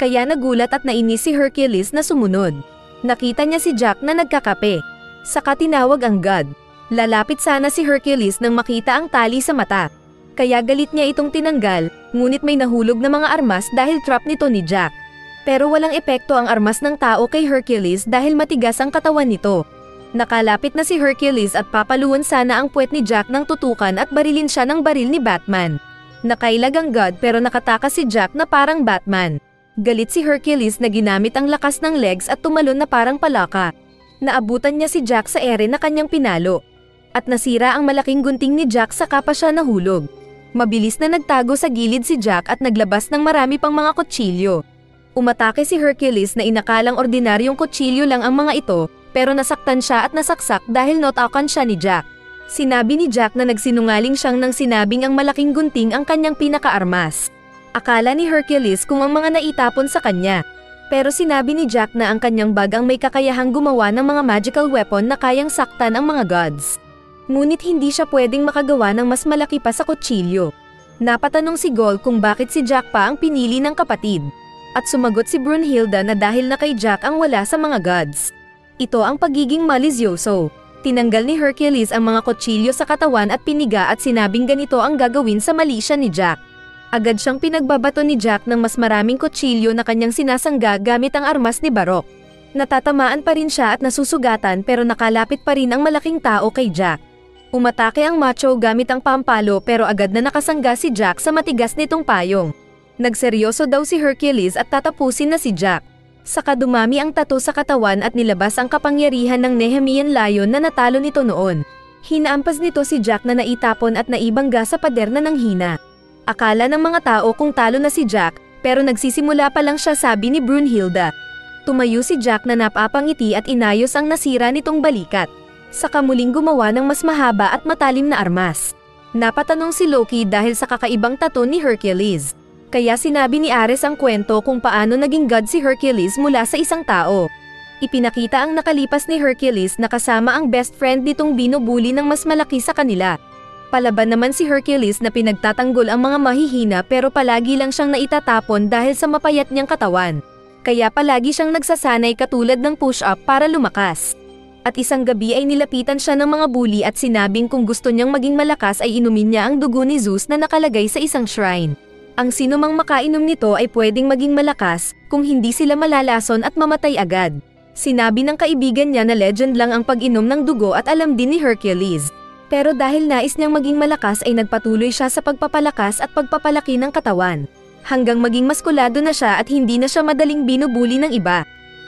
Kaya nagulat at nainis si Hercules na sumunod. Nakita niya si Jack na nagkakape. Saka tinawag ang god. Lalapit sana si Hercules nang makita ang tali sa mata. Kaya galit niya itong tinanggal, ngunit may nahulog na mga armas dahil trap nito ni Jack. Pero walang epekto ang armas ng tao kay Hercules dahil matigas ang katawan nito. Nakalapit na si Hercules at papaluan sana ang puwet ni Jack ng tutukan at barilin siya ng baril ni Batman. Nakailag ang god pero nakatakas si Jack na parang Batman. Galit si Hercules na ginamit ang lakas ng legs at tumalon na parang palaka. Naabutan niya si Jack sa ere na kanyang pinalo. At nasira ang malaking gunting ni Jack saka pa siya nahulog. Mabilis na nagtago sa gilid si Jack at naglabas ng marami pang mga kutsilyo. Umatake si Hercules na inakalang ordinaryong kutsilyo lang ang mga ito, pero nasaktan siya at nasaksak dahil notakan siya ni Jack. Sinabi ni Jack na nagsinungaling siyang nang sinabing ang malaking gunting ang kanyang pinakaarmas. Akala ni Hercules kung ang mga naitapon sa kanya. Pero sinabi ni Jack na ang kanyang bag ang may kakayahang gumawa ng mga magical weapon na kayang saktan ang mga gods. Ngunit hindi siya pwedeng makagawa ng mas malaki pa sa kutsilyo. Napatanong si Gold kung bakit si Jack pa ang pinili ng kapatid. At sumagot si Brunhilde na dahil na kay Jack ang wala sa mga gods. Ito ang pagiging malisyoso. Tinanggal ni Hercules ang mga kutsilyo sa katawan at piniga at sinabing ganito ang gagawin sa malisya ni Jack. Agad siyang pinagbabato ni Jack ng mas maraming kutsilyo na kanyang sinasangga gamit ang armas ni Barok. Natatamaan pa rin siya at nasusugatan pero nakalapit pa rin ang malaking tao kay Jack. Umatake ang macho gamit ang pampalo pero agad na nakasangga si Jack sa matigas nitong payong. Nagseryoso daw si Hercules at tatapusin na si Jack. Saka dumami ang tato sa katawan at nilabas ang kapangyarihan ng Nehemian Lion na natalo nito noon. Hinaampas nito si Jack na naitapon at naibangga sa pader na nanghina. Akala ng mga tao kung talo na si Jack, pero nagsisimula pa lang siya, sabi ni Brunhilde. Tumayo si Jack na napapangiti at inayos ang nasira nitong balikat. Saka muling gumawa ng mas mahaba at matalim na armas. Napatanong si Loki dahil sa kakaibang tato ni Hercules. Kaya sinabi ni Ares ang kwento kung paano naging god si Hercules mula sa isang tao. Ipinakita ang nakalipas ni Hercules na kasama ang best friend nitong binubuli ng mas malaki sa kanila. Palaban naman si Hercules na pinagtatanggol ang mga mahihina pero palagi lang siyang naitatapon dahil sa mapayat niyang katawan. Kaya palagi siyang nagsasanay katulad ng push-up para lumakas. At isang gabi ay nilapitan siya ng mga bully at sinabing kung gusto niyang maging malakas ay inumin niya ang dugo ni Zeus na nakalagay sa isang shrine. Ang sinumang makainom nito ay pwedeng maging malakas kung hindi sila malalason at mamatay agad. Sinabi ng kaibigan niya na legend lang ang pag-inom ng dugo at alam din ni Hercules. Pero dahil nais niyang maging malakas ay nagpatuloy siya sa pagpapalakas at pagpapalaki ng katawan. Hanggang maging maskulado na siya at hindi na siya madaling binubuli ng iba.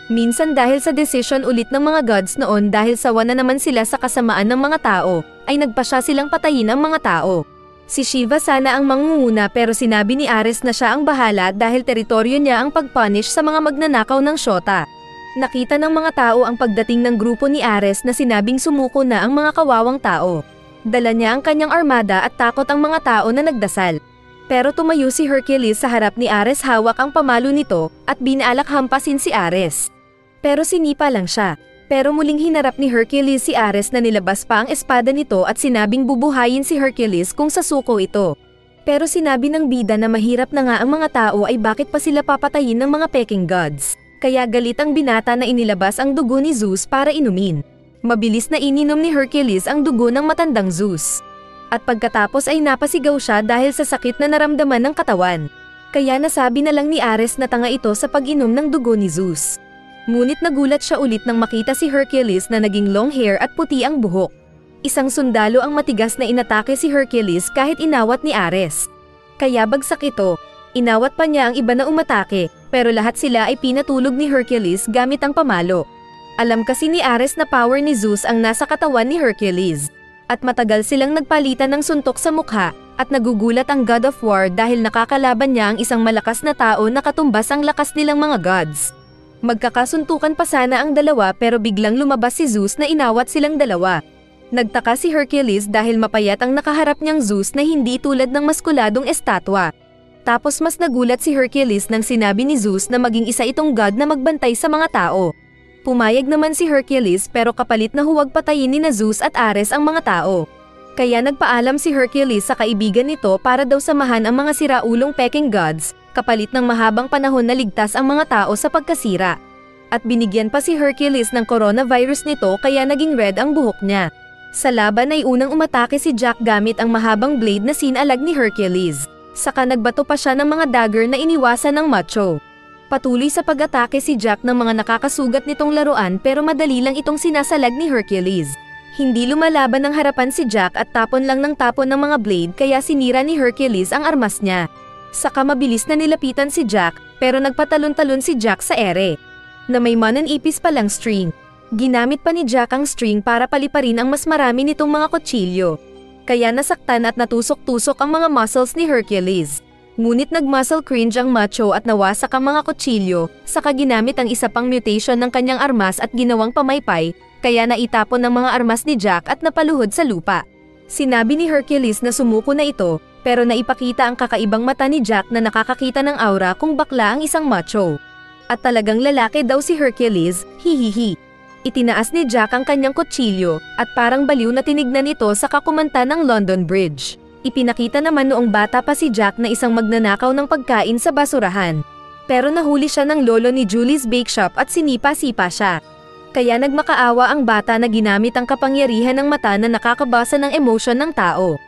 Minsan dahil sa decision ulit ng mga gods noon dahil sawa na naman sila sa kasamaan ng mga tao, ay nagpasya silang patayin ang mga tao. Si Shiva sana ang mangunguna pero sinabi ni Ares na siya ang bahala dahil teritoryo niya ang pagpunish sa mga magnanakaw ng Shota. Nakita ng mga tao ang pagdating ng grupo ni Ares na sinabing sumuko na ang mga kawawang tao. Dala niya ang kanyang armada at takot ang mga tao na nagdasal. Pero tumayo si Hercules sa harap ni Ares, hawak ang pamalo nito at binalak hampasin si Ares. Pero sinipa lang siya. Pero muling hinarap ni Hercules si Ares na nilabas pa ang espada nito at sinabing bubuhayin si Hercules kung sasuko ito. Pero sinabi ng bida na mahirap na nga ang mga tao ay bakit pa sila papatayin ng mga peking gods. Kaya galit ang binata na inilabas ang dugo ni Zeus para inumin. Mabilis na ininom ni Hercules ang dugo ng matandang Zeus. At pagkatapos ay napasigaw siya dahil sa sakit na naramdaman ng katawan. Kaya nasabi na lang ni Ares na tanga ito sa pag-inom ng dugo ni Zeus. Ngunit nagulat siya ulit nang makita si Hercules na naging long hair at puti ang buhok. Isang sundalo ang matigas na inatake si Hercules kahit inawat ni Ares. Kaya bagsak ito. Inawat pa niya ang iba na umatake, pero lahat sila ay pinatulog ni Hercules gamit ang pamalo. Alam kasi ni Ares na power ni Zeus ang nasa katawan ni Hercules. At matagal silang nagpalitan ng suntok sa mukha, at nagugulat ang God of War dahil nakakalaban niya ang isang malakas na tao na katumbas ang lakas nilang mga gods. Magkakasuntukan pa sana ang dalawa pero biglang lumabas si Zeus na inawat silang dalawa. Nagtaka si Hercules dahil mapayat ang nakaharap niyang Zeus na hindi tulad ng maskuladong estatwa. Tapos mas nagulat si Hercules nang sinabi ni Zeus na maging isa itong god na magbantay sa mga tao. Pumayag naman si Hercules pero kapalit na huwag patayin ni Zeus at Ares ang mga tao. Kaya nagpaalam si Hercules sa kaibigan nito para daw samahan ang mga siraulong Peking gods, kapalit ng mahabang panahon na ligtas ang mga tao sa pagkasira. At binigyan pa si Hercules ng coronavirus nito kaya naging red ang buhok niya. Sa laban ay unang umatake si Jack gamit ang mahabang blade na sinalag ni Hercules. Saka nagbato pa siya ng mga dagger na iniwasan ng macho. Patuloy sa pag-atake si Jack ng mga nakakasugat nitong laruan pero madali lang itong sinasalag ni Hercules. Hindi lumalaban ng harapan si Jack at tapon lang ng tapon ng mga blade kaya sinira ni Hercules ang armas niya. Saka mabilis na nilapitan si Jack pero nagpatalon-talon si Jack sa ere na may mananipis palang string. Ginamit pa ni Jack ang string para paliparin ang mas marami nitong mga kutsilyo. Kaya nasaktan at natusok-tusok ang mga muscles ni Hercules. Ngunit nag-muscle cringe ang macho at nawasak ang mga kutsilyo, saka ginamit ang isa pang mutation ng kanyang armas at ginawang pamaypay, kaya naitapon ng mga armas ni Jack at napaluhod sa lupa. Sinabi ni Hercules na sumuko na ito, pero naipakita ang kakaibang mata ni Jack na nakakakita ng aura kung bakla ang isang macho. At talagang lalaki daw si Hercules, hihihi. Itinaas ni Jack ang kanyang kutsilyo, at parang baliw na tinignan ito sa kakumanta ng London Bridge. Ipinakita naman noong bata pa si Jack na isang magnanakaw ng pagkain sa basurahan. Pero nahuli siya ng lolo ni Julie's Bake Shop at sinipa-sipa siya. Kaya nagmakaawa ang bata na ginamit ang kapangyarihan ng mata na nakakabasa ng emosyon ng tao.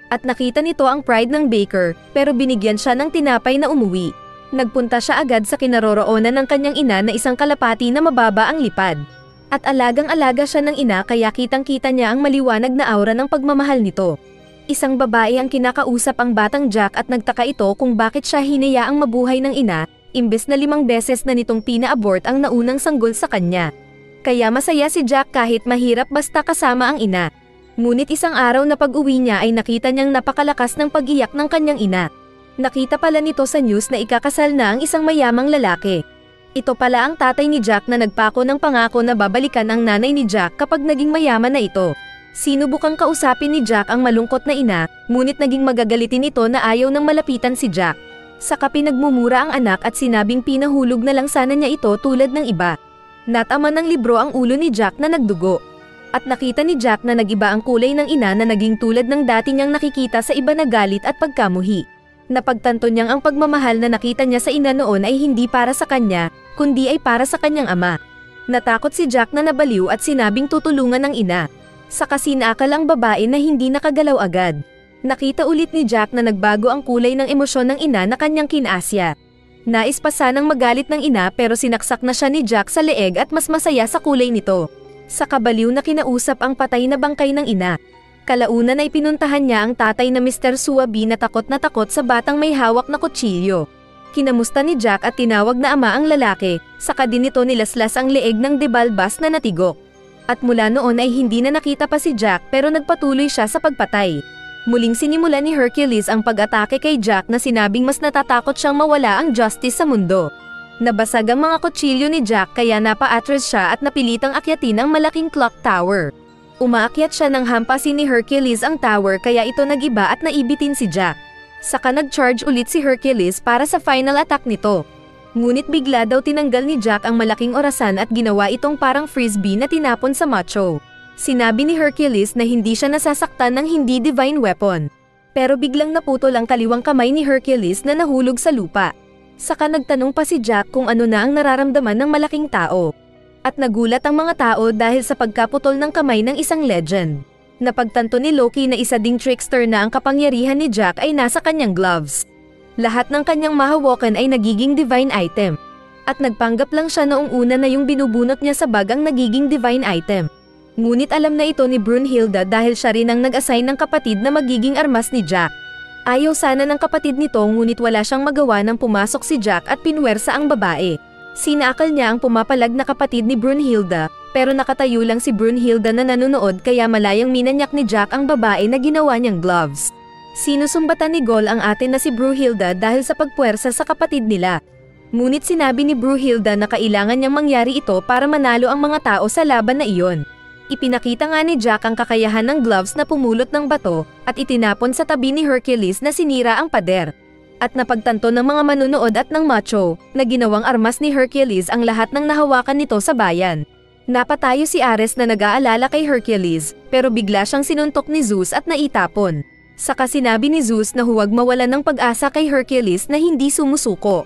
At nakita nito ang pride ng baker, pero binigyan siya ng tinapay na umuwi. Nagpunta siya agad sa kinaroroonan ng kanyang ina na isang kalapati na mababa ang lipad. At alagang-alaga siya ng ina kaya kitang-kita niya ang maliwanag na aura ng pagmamahal nito. Isang babae ang kinakausap ang batang Jack at nagtaka ito kung bakit siya hinayaang mabuhay ng ina, imbes na 5 beses na nitong pina-abort ang naunang sanggol sa kanya. Kaya masaya si Jack kahit mahirap basta kasama ang ina. Ngunit isang araw na pag-uwi niya ay nakita niyang napakalakas ng pag-iyak ng kanyang ina. Nakita pala nito sa news na ikakasal na ang isang mayamang lalaki. Ito pala ang tatay ni Jack na nagpako ng pangako na babalikan ang nanay ni Jack kapag naging mayaman na ito. Sinubukang kausapin ni Jack ang malungkot na ina, ngunit naging magagalitin ito na ayaw nang malapitan si Jack. Saka pinagmumura ang anak at sinabing pinahulog na lang sana niya ito tulad ng iba. Natama ng libro ang ulo ni Jack na nagdugo. At nakita ni Jack na nagiba ang kulay ng ina na naging tulad ng dati niyang nakikita sa iba na galit at pagkamuhi. Napagtanto niyang ang pagmamahal na nakita niya sa ina noon ay hindi para sa kanya, kundi ay para sa kanyang ama. Natakot si Jack na nabaliw at sinabing tutulungan ng ina. Saka sinakal ang babae na hindi nakagalaw agad. Nakita ulit ni Jack na nagbago ang kulay ng emosyon ng ina na kanyang kinasya. Nais pa sanang magalit ng ina pero sinaksak na siya ni Jack sa leeg at mas masaya sa kulay nito. Sa kabaliw na kinausap ang patay na bangkay ng ina. Kalaunan ay pinuntahan niya ang tatay na Mr. Suwabi na takot sa batang may hawak na kutsilyo. Kinamusta ni Jack at tinawag na ama ang lalaki, saka din ito nilaslas ang leeg ng debalbas na natigok. At mula noon ay hindi na nakita pa si Jack pero nagpatuloy siya sa pagpatay. Muling sinimula ni Hercules ang pag-atake kay Jack na sinabing mas natatakot siyang mawala ang justice sa mundo. Nabasag ang mga kutsilyo ni Jack kaya napa-atras siya at napilitang akyatin ang malaking clock tower. Umaakyat siya nang hampasin ni Hercules ang tower kaya ito nagiba at naibitin si Jack. Saka nag-charge ulit si Hercules para sa final attack nito. Ngunit bigla daw tinanggal ni Jack ang malaking orasan at ginawa itong parang frisbee na tinapon sa macho. Sinabi ni Hercules na hindi siya nasasaktan ng hindi divine weapon. Pero biglang naputol ang kaliwang kamay ni Hercules na nahulog sa lupa. Saka nagtanong pa si Jack kung ano na ang nararamdaman ng malaking tao. At nagulat ang mga tao dahil sa pagkaputol ng kamay ng isang legend. Napagtanto ni Loki na isa ding trickster na ang kapangyarihan ni Jack ay nasa kanyang gloves. Lahat ng kanyang mahawakan ay nagiging divine item. At nagpanggap lang siya noong una na yung binubunot niya sa bag ang nagiging divine item. Ngunit alam na ito ni Brunhilde dahil siya rin ang nag-assign ng kapatid na magiging armas ni Jack. Ayaw sana ng kapatid nito ngunit wala siyang magawa nang pumasok si Jack at pinwersa ang babae. Sinakal niya ang pumapalag na kapatid ni Brunhilde, pero nakatayo lang si Brunhilde na nanonood kaya malayang minanyak ni Jack ang babae na ginawa niyang gloves. Sinusumbatan ni Gol ang ate na si Brunhilde dahil sa pagpuwersa sa kapatid nila. Ngunit sinabi ni Brunhilde na kailangan niyang mangyari ito para manalo ang mga tao sa laban na iyon. Ipinakita nga ni Jack ang kakayahan ng gloves na pumulot ng bato at itinapon sa tabi ni Hercules na sinira ang pader. At napagtanto ng mga manunood at ng macho, na ginawang armas ni Hercules ang lahat ng nahawakan nito sa bayan. Napatayo si Ares na nag-aalala kay Hercules, pero bigla siyang sinuntok ni Zeus at naitapon. Saka sinabi ni Zeus na huwag mawalan ng pag-asa kay Hercules na hindi sumusuko.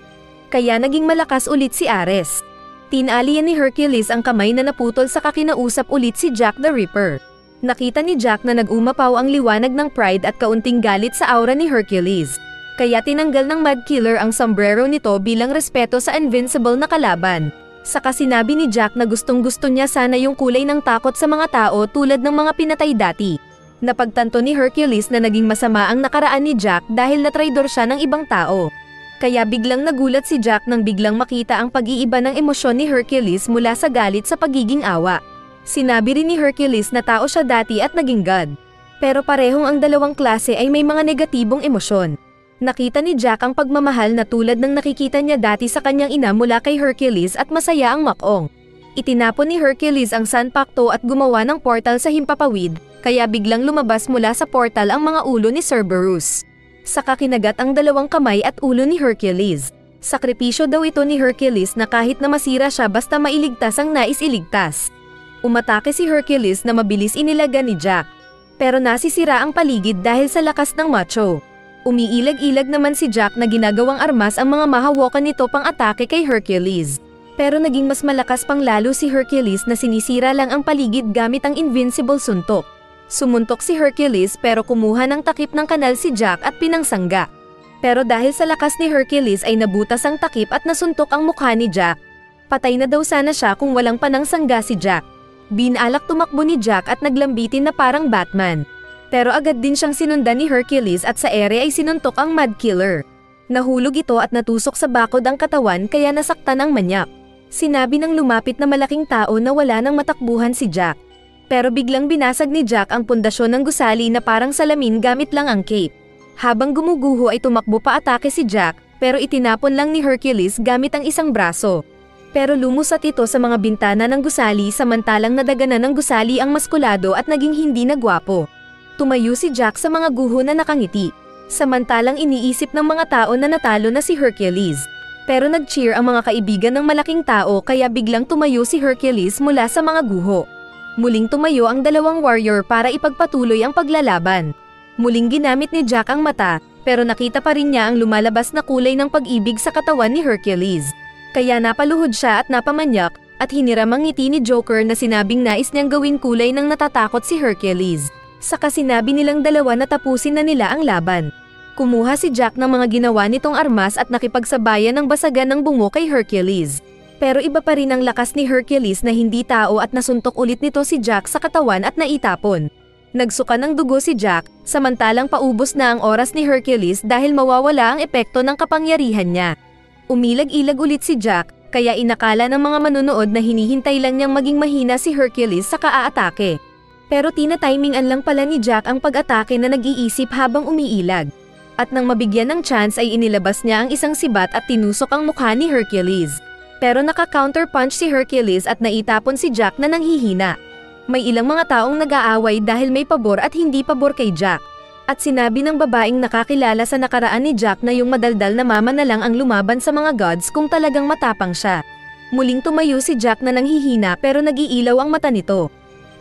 Kaya naging malakas ulit si Ares. Tinalian ni Hercules ang kamay na naputol saka kinausap ulit si Jack the Ripper. Nakita ni Jack na nag-umapaw ang liwanag ng pride at kaunting galit sa aura ni Hercules. Kaya tinanggal ng Mad Killer ang sombrero nito bilang respeto sa invincible na kalaban. Saka sinabi ni Jack na gustong-gusto niya sana yung kulay ng takot sa mga tao tulad ng mga pinatay dati. Napagtanto ni Hercules na naging masama ang nakaraan ni Jack dahil natraidor siya ng ibang tao. Kaya biglang nagulat si Jack nang biglang makita ang pag-iiba ng emosyon ni Hercules mula sa galit sa pagiging awa. Sinabi rin ni Hercules na tao siya dati at naging god. Pero parehong ang dalawang klase ay may mga negatibong emosyon. Nakita ni Jack ang pagmamahal na tulad ng nakikita niya dati sa kanyang ina mula kay Hercules at masaya ang makong. Itinapon ni Hercules ang Sanpakto at gumawa ng portal sa himpapawid, kaya biglang lumabas mula sa portal ang mga ulo ni Cerberus. Saka kinagat ang dalawang kamay at ulo ni Hercules. Sakripisyo daw ito ni Hercules na kahit na masira siya basta mailigtas ang nais iligtas. Umatake si Hercules na mabilis inilaga ni Jack. Pero nasisira ang paligid dahil sa lakas ng macho. Umiilag-ilag naman si Jack na ginagawang armas ang mga mahawakan nito pang atake kay Hercules. Pero naging mas malakas pang lalo si Hercules na sinisira lang ang paligid gamit ang invincible suntok. Sumuntok si Hercules pero kumuha ng takip ng kanal si Jack at pinangsangga. Pero dahil sa lakas ni Hercules ay nabutas ang takip at nasuntok ang mukha ni Jack. Patay na daw sana siya kung walang panangsangga si Jack. Binalak tumakbo ni Jack at naglambitin na parang Batman. Pero agad din siyang sinundan ni Hercules at sa ere ay sinuntok ang Mad Killer. Nahulog ito at natusok sa bakod ang katawan kaya nasaktan ang manyak. Sinabi ng lumapit na malaking tao na wala nang matakbuhan si Jack. Pero biglang binasag ni Jack ang pundasyon ng gusali na parang salamin gamit lang ang cape. Habang gumuguho ay tumakbo pa atake si Jack, pero itinapon lang ni Hercules gamit ang isang braso. Pero lumusat ito sa mga bintana ng gusali samantalang nadaganan ng gusali ang maskulado at naging hindi na gwapo. Tumayo si Jack sa mga guho na nakangiti. Samantalang iniisip ng mga tao na natalo na si Hercules. Pero nag-cheer ang mga kaibigan ng malaking tao kaya biglang tumayo si Hercules mula sa mga guho. Muling tumayo ang dalawang warrior para ipagpatuloy ang paglalaban. Muling ginamit ni Jack ang mata, pero nakita pa rin niya ang lumalabas na kulay ng pag-ibig sa katawan ni Hercules. Kaya napaluhod siya at napamanyak, at hiniram ang ngiti ni Joker na sinabing nais niyang gawin kulay ng natatakot si Hercules. Saka sinabi nilang dalawa na tapusin na nila ang laban. Kumuha si Jack ng mga ginawa nitong armas at nakipagsabayan ng basagan ng bungo kay Hercules. Pero iba pa rin ang lakas ni Hercules na hindi tao at nasuntok ulit nito si Jack sa katawan at naitapon. Nagsuka ng dugo si Jack, samantalang paubos na ang oras ni Hercules dahil mawawala ang epekto ng kapangyarihan niya. Umilag-ilag ulit si Jack, kaya inakala ng mga manunood na hinihintay lang niyang maging mahina si Hercules sa kaaatake. Pero tina-timingan lang pala ni Jack ang pag-atake na nag-iisip habang umiilag. At nang mabigyan ng chance ay inilabas niya ang isang sibat at tinusok ang mukha ni Hercules. Pero naka-counterpunch si Hercules at naitapon si Jack na nanghihina. May ilang mga taong nag-aaway dahil may pabor at hindi pabor kay Jack. At sinabi ng babaeng nakakilala sa nakaraan ni Jack na yung madaldal na mama na lang ang lumaban sa mga gods kung talagang matapang siya. Muling tumayo si Jack na nanghihina pero nag-iilaw ang mata nito.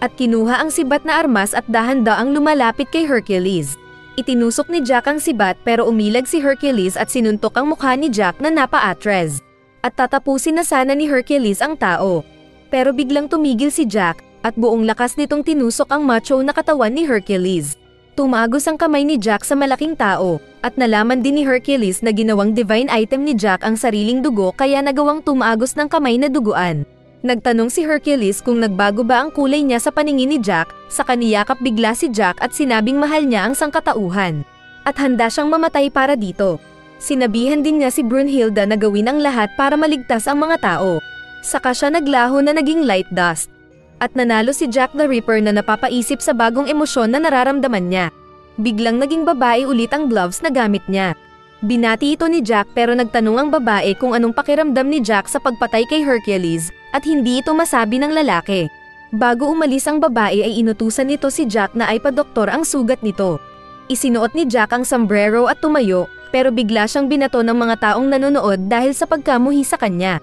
At kinuha ang sibat na armas at dahan-daang lumalapit kay Hercules. Itinusok ni Jack ang sibat pero umilag si Hercules at sinuntok ang mukha ni Jack na napaatres. At tatapusin na sana ni Hercules ang tao. Pero biglang tumigil si Jack, at buong lakas nitong tinusok ang macho na katawan ni Hercules. Tumagos ang kamay ni Jack sa malaking tao, at nalaman din ni Hercules na ginawang divine item ni Jack ang sariling dugo kaya nagawang tumagos ng kamay na duguan. Nagtanong si Hercules kung nagbago ba ang kulay niya sa paningin ni Jack, sa kaniyakap bigla si Jack at sinabing mahal niya ang sangkatauhan. At handa siyang mamatay para dito. Sinabihan din niya si Brunhilde na gawin ang lahat para maligtas ang mga tao. Saka siya naglaho na naging light dust. At nanalo si Jack the Ripper na napapaisip sa bagong emosyon na nararamdaman niya. Biglang naging babae ulit ang gloves na gamit niya. Binati ito ni Jack pero nagtanong ang babae kung anong pakiramdam ni Jack sa pagpatay kay Hercules at hindi ito masabi ng lalaki. Bago umalis ang babae ay inutusan nito si Jack na ay padoktor ang sugat nito. Isinuot ni Jack ang sombrero at tumayo, pero bigla siyang binato ng mga taong nanonood dahil sa pagkamuhi sa kanya.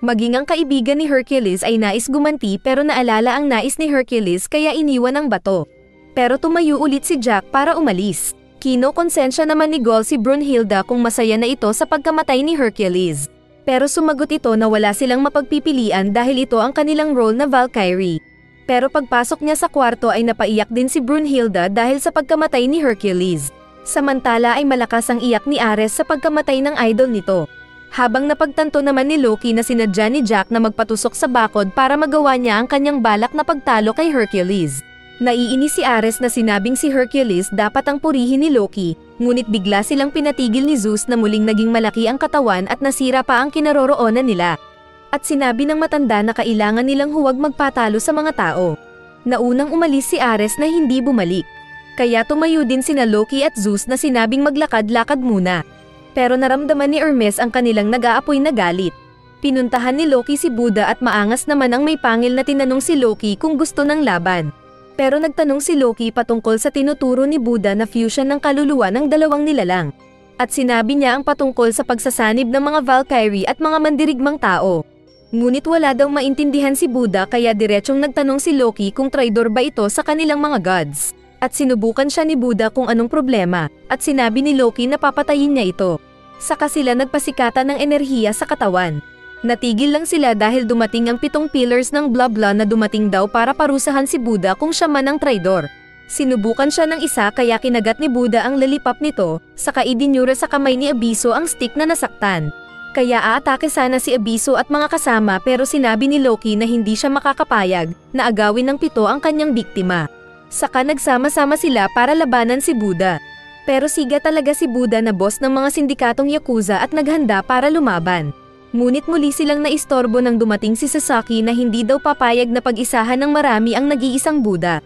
Maging ang kaibigan ni Hercules ay nais gumanti pero naalala ang nais ni Hercules kaya iniwan ang bato. Pero tumayo ulit si Jack para umalis. Kinokonsensya naman ni Gol si Brunhilde kung masaya na ito sa pagkamatay ni Hercules. Pero sumagot ito na wala silang mapagpipilian dahil ito ang kanilang role na Valkyrie. Pero pagpasok niya sa kwarto ay napaiyak din si Brunhilde dahil sa pagkamatay ni Hercules. Samantala ay malakas ang iyak ni Ares sa pagkamatay ng idol nito. Habang napagtanto naman ni Loki na sinadya ni Jack na magpatusok sa bakod para magawa niya ang kanyang balak na pagtalo kay Hercules. Naiinis si Ares na sinabing si Hercules dapat ang purihin ni Loki, ngunit bigla silang pinatigil ni Zeus na muling naging malaki ang katawan at nasira pa ang kinaroroonan nila. At sinabi ng matanda na kailangan nilang huwag magpatalo sa mga tao. Naunang umalis si Ares na hindi bumalik. Kaya tumayo din sina Loki at Zeus na sinabing maglakad-lakad muna. Pero naramdaman ni Hermes ang kanilang nag-aapoy na galit. Pinuntahan ni Loki si Buddha at maangas naman ang may pangil na tinanong si Loki kung gusto ng laban. Pero nagtanong si Loki patungkol sa tinuturo ni Buddha na fusion ng kaluluwa ng dalawang nilalang. At sinabi niya ang patungkol sa pagsasanib ng mga Valkyrie at mga mandirigmang tao. Ngunit wala daw maintindihan si Buddha kaya diretsong nagtanong si Loki kung traidor ba ito sa kanilang mga gods. At sinubukan siya ni Buddha kung anong problema, at sinabi ni Loki na papatayin niya ito. Saka sila nagpasikatan ng enerhiya sa katawan. Natigil lang sila dahil dumating ang 7 pillars ng blah-blah na dumating daw para parusahan si Buddha kung siya man ang traidor. Sinubukan siya ng isa kaya kinagat ni Buddha ang lollipop nito, saka idinyura sa kamay ni Abiso ang stick na nasaktan. Kaya aatake sana si Abiso at mga kasama pero sinabi ni Loki na hindi siya makakapayag, na agawin ng 7 ang kanyang biktima. Saka nagsama-sama sila para labanan si Buddha. Pero siga talaga si Buddha na boss ng mga sindikatong Yakuza at naghanda para lumaban. Ngunit muli silang naistorbo nang dumating si Sasaki na hindi daw papayag na pag-isahan ng marami ang nag-iisang Buddha.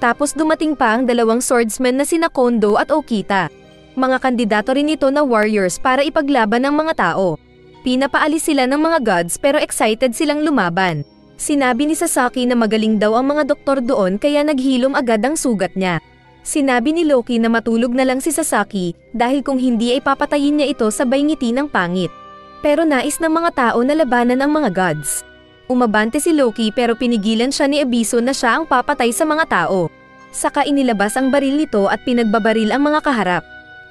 Tapos dumating pa ang 2 swordsmen na sina Kondo at Okita. Mga kandidato rin ito na warriors para ipaglaban ng mga tao. Pinapaalis sila ng mga gods pero excited silang lumaban. Sinabi ni Sasaki na magaling daw ang mga doktor doon kaya naghilom agad ang sugat niya. Sinabi ni Loki na matulog na lang si Sasaki dahil kung hindi ay papatayin niya ito sabay ngiti ng pangit. Pero nais ng mga tao na labanan ang mga gods. Umabante si Loki pero pinigilan siya ni Abiso na siya ang papatay sa mga tao. Saka inilabas ang baril nito at pinagbabaril ang mga kaharap.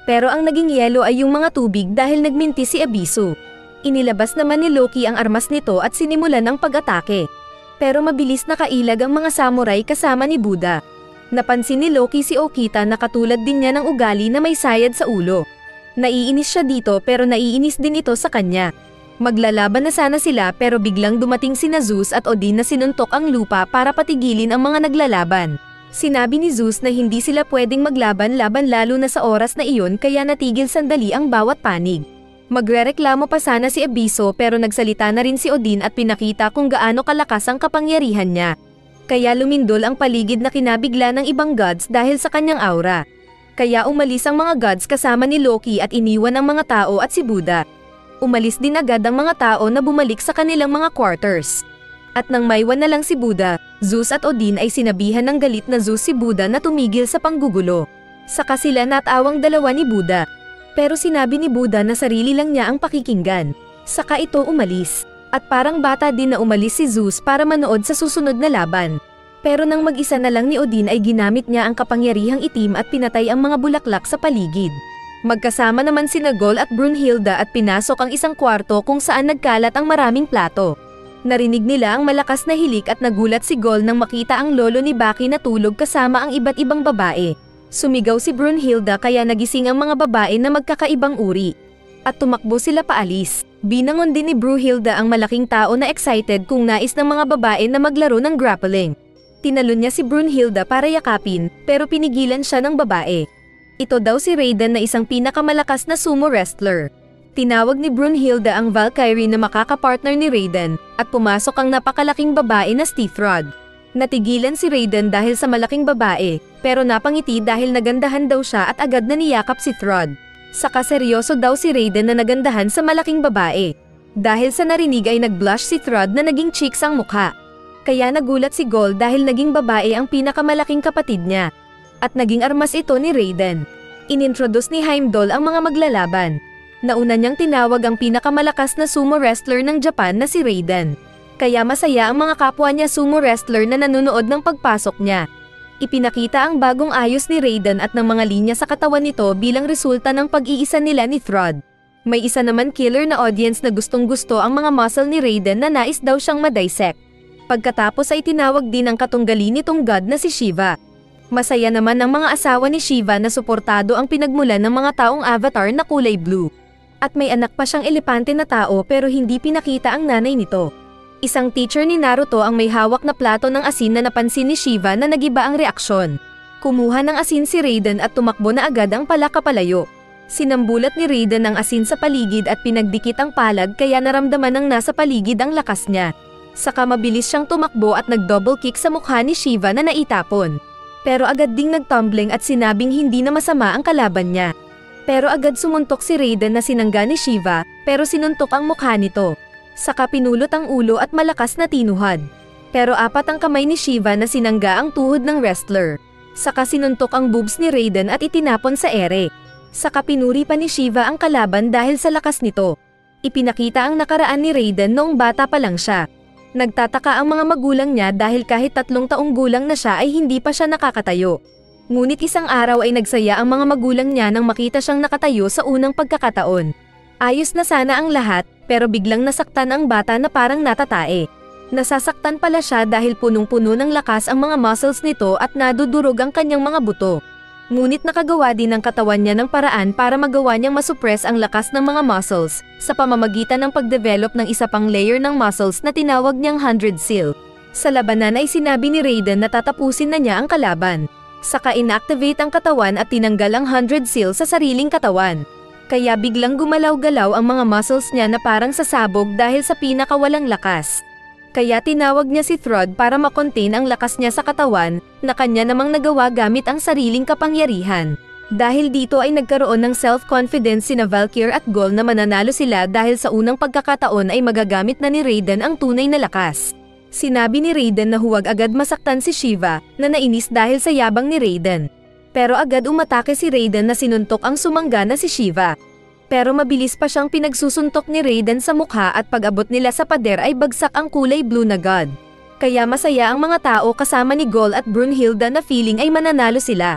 Pero ang naging yelo ay yung mga tubig dahil nagminti si Abiso. Inilabas naman ni Loki ang armas nito at sinimulan ang pag-atake. Pero mabilis nakailag ang mga samurai kasama ni Buddha. Napansin ni Loki si Okita na katulad din niya ng ugali na may sayad sa ulo. Naiinis siya dito pero naiinis din ito sa kanya. Maglalaban na sana sila pero biglang dumating sina Zeus at Odin na sinuntok ang lupa para patigilin ang mga naglalaban. Sinabi ni Zeus na hindi sila pwedeng maglaban-laban lalo na sa oras na iyon kaya natigil sandali ang bawat panig. Magrereklamo pa sana si Abiso pero nagsalita na rin si Odin at pinakita kung gaano kalakas ang kapangyarihan niya. Kaya lumindol ang paligid na kinabigla ng ibang gods dahil sa kanyang aura. Kaya umalis ang mga gods kasama ni Loki at iniwan ang mga tao at si Buddha. Umalis din agad ang mga tao na bumalik sa kanilang mga quarters. At nang maiwan na lang si Buddha, Zeus at Odin ay sinabihan ng galit na Zeus si Buddha na tumigil sa panggugulo. Saka sila natawang dalawa ni Buddha. Pero sinabi ni Buddha na sarili lang niya ang pakikinggan. Saka ito umalis. At parang bata din na umalis si Zeus para manood sa susunod na laban. Pero nang mag-isa na lang ni Odin ay ginamit niya ang kapangyarihang itim at pinatay ang mga bulaklak sa paligid. Magkasama naman sina Gol at Brunhilde at pinasok ang isang kwarto kung saan nagkalat ang maraming plato. Narinig nila ang malakas na hilik at nagulat si Gol nang makita ang lolo ni Baki na tulog kasama ang iba't ibang babae. Sumigaw si Brunhilde kaya nagising ang mga babae na magkakaibang uri. At tumakbo sila paalis. Binangon din ni Brunhilde ang malaking tao na excited kung nais ng mga babae na maglaro ng grappling. Tinalon niya si Brunhilde para yakapin, pero pinigilan siya ng babae. Ito daw si Raiden na isang pinakamalakas na sumo wrestler. Tinawag ni Brunhilde ang Valkyrie na makakapartner ni Raiden, at pumasok ang napakalaking babae na Stithrod. Natigilan si Raiden dahil sa malaking babae, pero napangiti dahil nagandahan daw siya at agad na niyakap si Throd. Saka seryoso daw si Raiden na nagandahan sa malaking babae. Dahil sa narinig ay nag-blush si Throd na naging cheeks ang mukha. Kaya nagulat si Gol dahil naging babae ang pinakamalaking kapatid niya. At naging armas ito ni Raiden. Inintroduce ni Heimdall ang mga maglalaban. Nauna niyang tinawag ang pinakamalakas na sumo wrestler ng Japan na si Raiden. Kaya masaya ang mga kapwa niya sumo wrestler na nanonood ng pagpasok niya. Ipinakita ang bagong ayos ni Raiden at ng mga linya sa katawan nito bilang resulta ng pag-iisa nila ni Thrud. May isa naman killer na audience na gustong-gusto ang mga muscle ni Raiden na nais daw siyang madissect. Pagkatapos ay tinawag din ang katunggali nitong god na si Shiva. Masaya naman ang mga asawa ni Shiva na suportado ang pinagmulan ng mga taong avatar na kulay blue. At may anak pa siyang elepante na tao pero hindi pinakita ang nanay nito. Isang teacher ni Naruto ang may hawak na plato ng asin na napansin ni Shiva na nagiba ang reaksyon. Kumuha ng asin si Raiden at tumakbo na agad ang palakapalayo. Sinambulat ni Raiden ang asin sa paligid at pinagdikit ang palag kaya naramdaman ng nasa paligid ang lakas niya. Saka mabilis siyang tumakbo at nag-double kick sa mukha ni Shiva na naitapon. Pero agad ding nagtumbling at sinabing hindi na masama ang kalaban niya. Pero agad sumuntok si Raiden na sinangga ni Shiva, pero sinuntok ang mukha nito. Saka pinulot ang ulo at malakas na tinuhad. Pero apat ang kamay ni Shiva na sinangga ang tuhod ng wrestler. Saka sinuntok ang boobs ni Raiden at itinapon sa ere. Saka pinuri pa ni Shiva ang kalaban dahil sa lakas nito. Ipinakita ang nakaraan ni Raiden noong bata pa lang siya. Nagtataka ang mga magulang niya dahil kahit 3 taong gulang na siya ay hindi pa siya nakakatayo. Ngunit isang araw ay nagsaya ang mga magulang niya nang makita siyang nakatayo sa unang pagkakataon. Ayos na sana ang lahat, pero biglang nasaktan ang bata na parang natatae. Nasasaktan pala siya dahil punong-puno ng lakas ang mga muscles nito at nadudurog ang kanyang mga buto. Ngunit nakagawa din ng katawan niya ng paraan para magawa niyang masuppress ang lakas ng mga muscles, sa pamamagitan ng pagdevelop ng isa pang layer ng muscles na tinawag niyang 100 Seal. Sa labanan ay sinabi ni Raiden na tatapusin na niya ang kalaban. Saka inactivate ang katawan at tinanggal ang 100 Seal sa sariling katawan. Kaya biglang gumalaw-galaw ang mga muscles niya na parang sasabog dahil sa pinakawalang lakas. Kaya tinawag niya si Thrud para makontain ang lakas niya sa katawan, na kanya namang nagawa gamit ang sariling kapangyarihan. Dahil dito ay nagkaroon ng self-confidence sina Valkyr at Gol na mananalo sila dahil sa unang pagkakataon ay magagamit na ni Raiden ang tunay na lakas. Sinabi ni Raiden na huwag agad masaktan si Shiva, na nainis dahil sa yabang ni Raiden. Pero agad umatake si Raiden na sinuntok ang sumangga na si Shiva. Pero mabilis pa siyang pinagsusuntok ni Raiden sa mukha at pag-abot nila sa pader ay bagsak ang kulay blue na god. Kaya masaya ang mga tao kasama ni Gol at Brunhilde na feeling ay mananalo sila.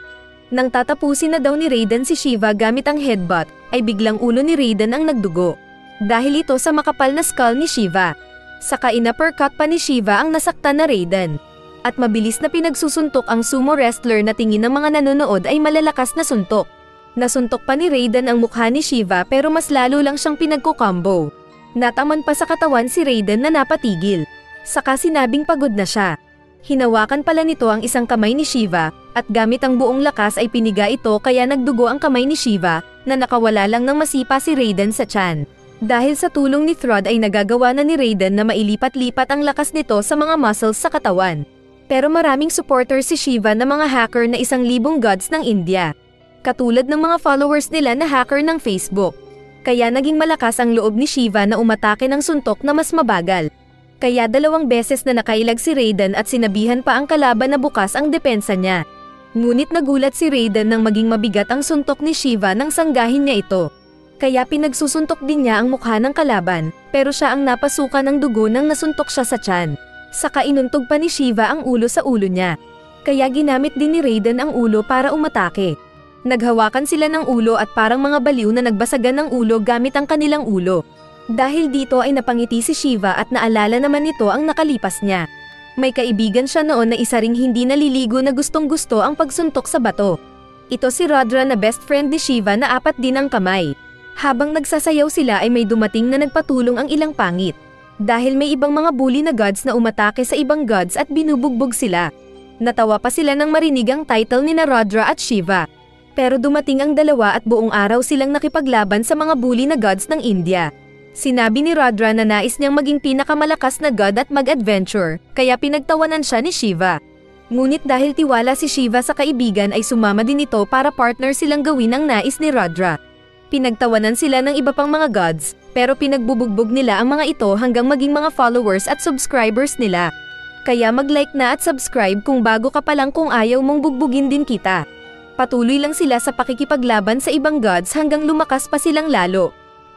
Nang tatapusin na daw ni Raiden si Shiva gamit ang headbutt, ay biglang ulo ni Raiden ang nagdugo. Dahil ito sa makapal na skull ni Shiva. Saka in-uppercut pa ni Shiva ang nasaktan na Raiden. At mabilis na pinagsusuntok ang sumo wrestler na tingin ng mga nanonood ay malalakas na suntok. Nasuntok pa ni Raiden ang mukha ni Shiva pero mas lalo lang siyang pinagko-combo. Nataman pa sa katawan si Raiden na napatigil. Saka sinabing pagod na siya. Hinawakan pala nito ang isang kamay ni Shiva at gamit ang buong lakas ay piniga ito kaya nagdugo ang kamay ni Shiva na nakawala lang ng masipa si Raiden sa tiyan. Dahil sa tulong ni Thrud ay nagagawa na ni Raiden na mailipat-lipat ang lakas nito sa mga muscles sa katawan. Pero maraming supporter si Shiva na mga hacker na 1,000 gods ng India. Katulad ng mga followers nila na hacker ng Facebook. Kaya naging malakas ang loob ni Shiva na umatake ng suntok na mas mabagal. Kaya 2 beses na nakailag si Raiden at sinabihan pa ang kalaban na bukas ang depensa niya. Ngunit nagulat si Raiden nang maging mabigat ang suntok ni Shiva nang sanggahin niya ito. Kaya pinagsusuntok din niya ang mukha ng kalaban, pero siya ang napasukan ng dugo nang nasuntok siya sa tiyan. Saka inuntog pa ni Shiva ang ulo sa ulo niya. Kaya ginamit din ni Raiden ang ulo para umatake. Naghawakan sila ng ulo at parang mga baliw na nagbasagan ng ulo gamit ang kanilang ulo. Dahil dito ay napangiti si Shiva at naalala naman nito ang nakalipas niya. May kaibigan siya noon na isa ring hindi naliligo na gustong-gusto ang pagsuntok sa bato. Ito si Rudra na best friend ni Shiva na 4 din ang kamay. Habang nagsasayaw sila ay may dumating na nagpatulong ang ilang pangit. Dahil may ibang mga bully na gods na umatake sa ibang gods at binubugbog sila. Natawa pa sila nang marinig ang title ni Rudra at Shiva. Pero dumating ang dalawa at buong araw silang nakipaglaban sa mga bully na gods ng India. Sinabi ni Rudra na nais niyang maging pinakamalakas na god at mag-adventure, kaya pinagtawanan siya ni Shiva. Ngunit dahil tiwala si Shiva sa kaibigan ay sumama din ito para partner silang gawin ang nais ni Rudra. Pinagtawanan sila ng iba pang mga gods, pero pinagbubugbog nila ang mga ito hanggang maging mga followers at subscribers nila. Kaya mag-like na at subscribe kung bago ka pa lang kung ayaw mong bugbugin din kita. Patuloy lang sila sa pakikipaglaban sa ibang gods hanggang lumakas pa silang lalo.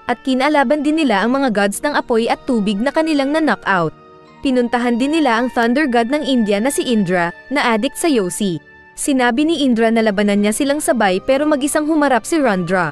At kinalaban din nila ang mga gods ng apoy at tubig na kanilang na-knockout. Pinuntahan din nila ang thunder god ng India na si Indra, na addict sa yosi. Sinabi ni Indra na labanan niya silang sabay pero mag-isang humarap si Rudra.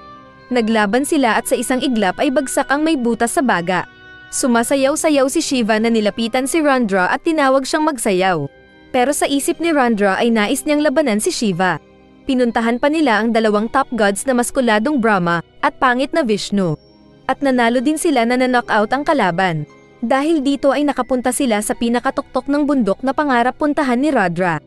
Naglaban sila at sa isang iglap ay bagsak ang may butas sa baga. Sumasayaw-sayaw si Shiva na nilapitan si Rudra at tinawag siyang magsayaw. Pero sa isip ni Rudra ay nais niyang labanan si Shiva. Pinuntahan pa nila ang dalawang top gods na maskuladong Brahma at pangit na Vishnu. At nanalo din sila na na-knockout ang kalaban. Dahil dito ay nakapunta sila sa pinakatuktok ng bundok na pangarap puntahan ni Rudra.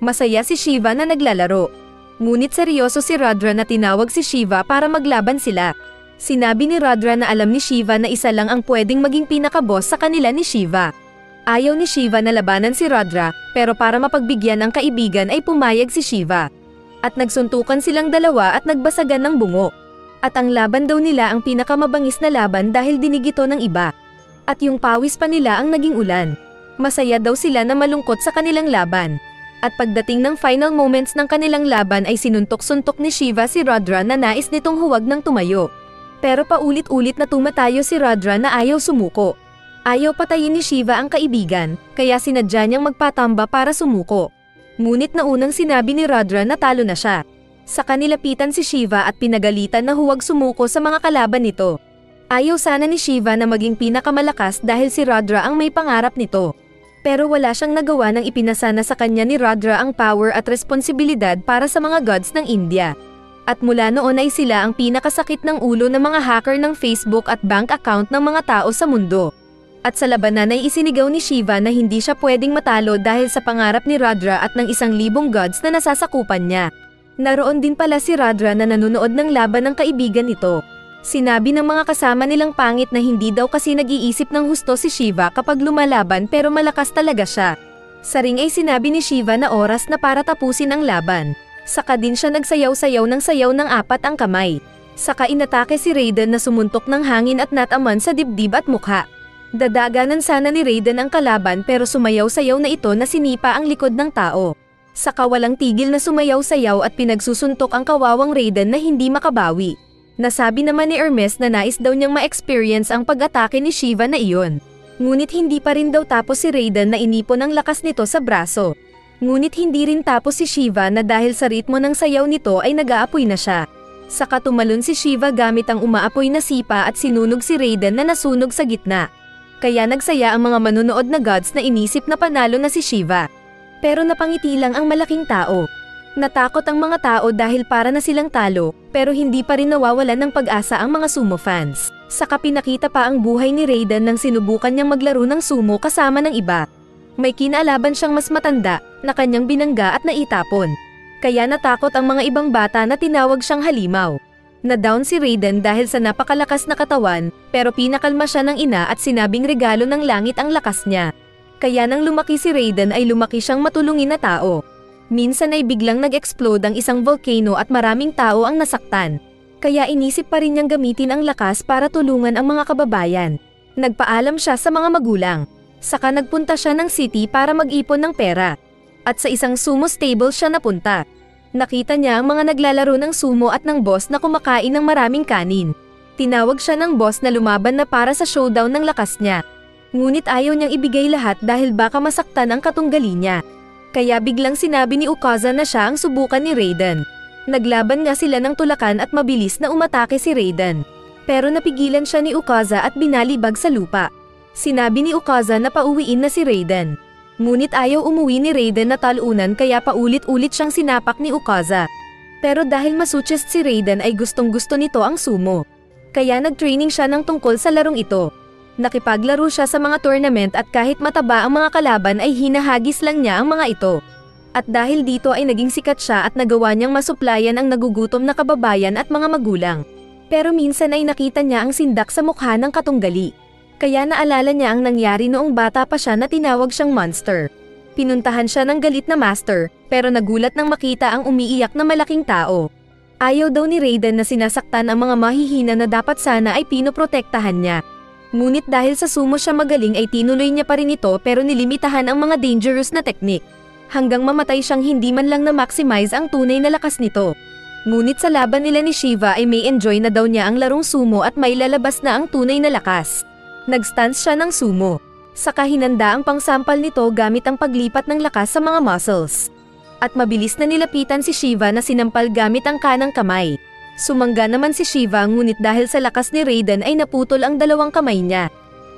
Masaya si Shiva na naglalaro. Ngunit seryoso si Rudra na tinawag si Shiva para maglaban sila. Sinabi ni Rudra na alam ni Shiva na isa lang ang pwedeng maging pinaka-boss sa kanila ni Shiva. Ayaw ni Shiva na labanan si Rudra, pero para mapagbigyan ang kaibigan ay pumayag si Shiva. At nagsuntukan silang dalawa at nagbasagan ng bungo. At ang laban daw nila ang pinakamabangis na laban dahil dinigito ng iba. At yung pawis pa nila ang naging ulan. Masaya daw sila na malungkot sa kanilang laban. At pagdating ng final moments ng kanilang laban ay sinuntok-suntok ni Shiva si Rudra na nais nitong huwag nang tumayo. Pero paulit-ulit na tumatayo si Rudra na ayaw sumuko. Ayaw patayin ni Shiva ang kaibigan, kaya sinadya niyang magpatamba para sumuko. Ngunit naunang sinabi ni Rudra na talo na siya. Sa kanilapitan si Shiva at pinagalitan na huwag sumuko sa mga kalaban nito. Ayaw sana ni Shiva na maging pinakamalakas dahil si Rudra ang may pangarap nito. Pero wala siyang nagawa nang ipinasana sa kanya ni Rudra ang power at responsibilidad para sa mga gods ng India. At mula noon ay sila ang pinakasakit ng ulo ng mga hacker ng Facebook at bank account ng mga tao sa mundo. At sa labanan ay isinigaw ni Shiva na hindi siya pwedeng matalo dahil sa pangarap ni Rudra at ng 1,000 gods na nasasakupan niya. Naroon din pala si Rudra na nanonood ng laban ng kaibigan nito. Sinabi ng mga kasama nilang pangit na hindi daw kasi nag-iisip ng husto si Shiva kapag lumalaban pero malakas talaga siya. Sa ring ay sinabi ni Shiva na oras na para tapusin ang laban. Saka din siya nagsayaw-sayaw ng 4 ang kamay. Saka inatake si Raiden na sumuntok ng hangin at nataman sa dibdib at mukha. Dadaganan sana ni Raiden ang kalaban pero sumayaw-sayaw na ito na sinipa ang likod ng tao. Saka walang tigil na sumayaw-sayaw at pinagsusuntok ang kawawang Raiden na hindi makabawi. Nasabi naman ni Hermes na nais daw niyang ma-experience ang pag-atake ni Shiva na iyon. Ngunit hindi pa rin daw tapos si Raiden na inipon ang lakas nito sa braso. Ngunit hindi rin tapos si Shiva na dahil sa ritmo ng sayaw nito ay nag-aapoy na siya. Saka tumalon si Shiva gamit ang umaapoy na sipa at sinunog si Raiden na nasunog sa gitna. Kaya nagsaya ang mga manunood na gods na inisip na panalo na si Shiva. Pero napangiti lang ang malaking tao. Natakot ang mga tao dahil para na silang talo, pero hindi pa rin nawawalan ng pag-asa ang mga sumo fans. Saka pinakita pa ang buhay ni Raiden nang sinubukan niyang maglaro ng sumo kasama ng iba. May kinalaban siyang mas matanda, na kanyang binangga at naitapon. Kaya natakot ang mga ibang bata na tinawag siyang halimaw. Na-down si Raiden dahil sa napakalakas na katawan, pero pinakalma siya ng ina at sinabing regalo ng langit ang lakas niya. Kaya nang lumaki si Raiden ay lumaki siyang matulungin na tao. Minsan ay biglang nag-explode ang isang volcano at maraming tao ang nasaktan. Kaya inisip pa rin niyang gamitin ang lakas para tulungan ang mga kababayan. Nagpaalam siya sa mga magulang. Saka nagpunta siya ng city para mag-ipon ng pera. At sa isang sumo stable siya napunta. Nakita niya ang mga naglalaro ng sumo at ng boss na kumakain ng maraming kanin. Tinawag siya ng boss na lumaban na para sa showdown ng lakas niya. Ngunit ayaw niyang ibigay lahat dahil baka masaktan ang katunggali niya. Kaya biglang sinabi ni Ukaza na siya ang subukan ni Raiden. Naglaban nga sila ng tulakan at mabilis na umatake si Raiden. Pero napigilan siya ni Ukaza at binalibag sa lupa. Sinabi ni Ukaza na pauwiin na si Raiden. Ngunit ayaw umuwi ni Raiden na talunan kaya paulit-ulit siyang sinapak ni Ukaza. Pero dahil masuchest si Raiden ay gustong-gusto nito ang sumo. Kaya nag-training siya ng tungkol sa larong ito. Nakipaglaro siya sa mga tournament at kahit mataba ang mga kalaban ay hinahagis lang niya ang mga ito. At dahil dito ay naging sikat siya at nagawa niyang masuplayan ang nagugutom na kababayan at mga magulang. Pero minsan ay nakita niya ang sindak sa mukha ng katunggali. Kaya naalala niya ang nangyari noong bata pa siya na tinawag siyang monster. Pinuntahan siya ng galit na master, pero nagulat nang makita ang umiiyak na malaking tao. Ayaw daw ni Raiden na sinasaktan ang mga mahihina na dapat sana ay pinoprotektahan niya. Ngunit dahil sa sumo siya magaling ay tinuloy niya pa rin ito pero nilimitahan ang mga dangerous na teknik. hanggang mamatay siyang hindi man lang na-maximize ang tunay na lakas nito. Ngunit sa laban nila ni Shiva ay may enjoy na daw niya ang larong sumo at may lalabas na ang tunay na lakas. Nag-stance siya ng sumo. Saka hinanda ang pangsampal nito gamit ang paglipat ng lakas sa mga muscles. At mabilis na nilapitan si Shiva na sinampal gamit ang kanang kamay. Sumangga naman si Shiva ngunit dahil sa lakas ni Raiden ay naputol ang dalawang kamay niya.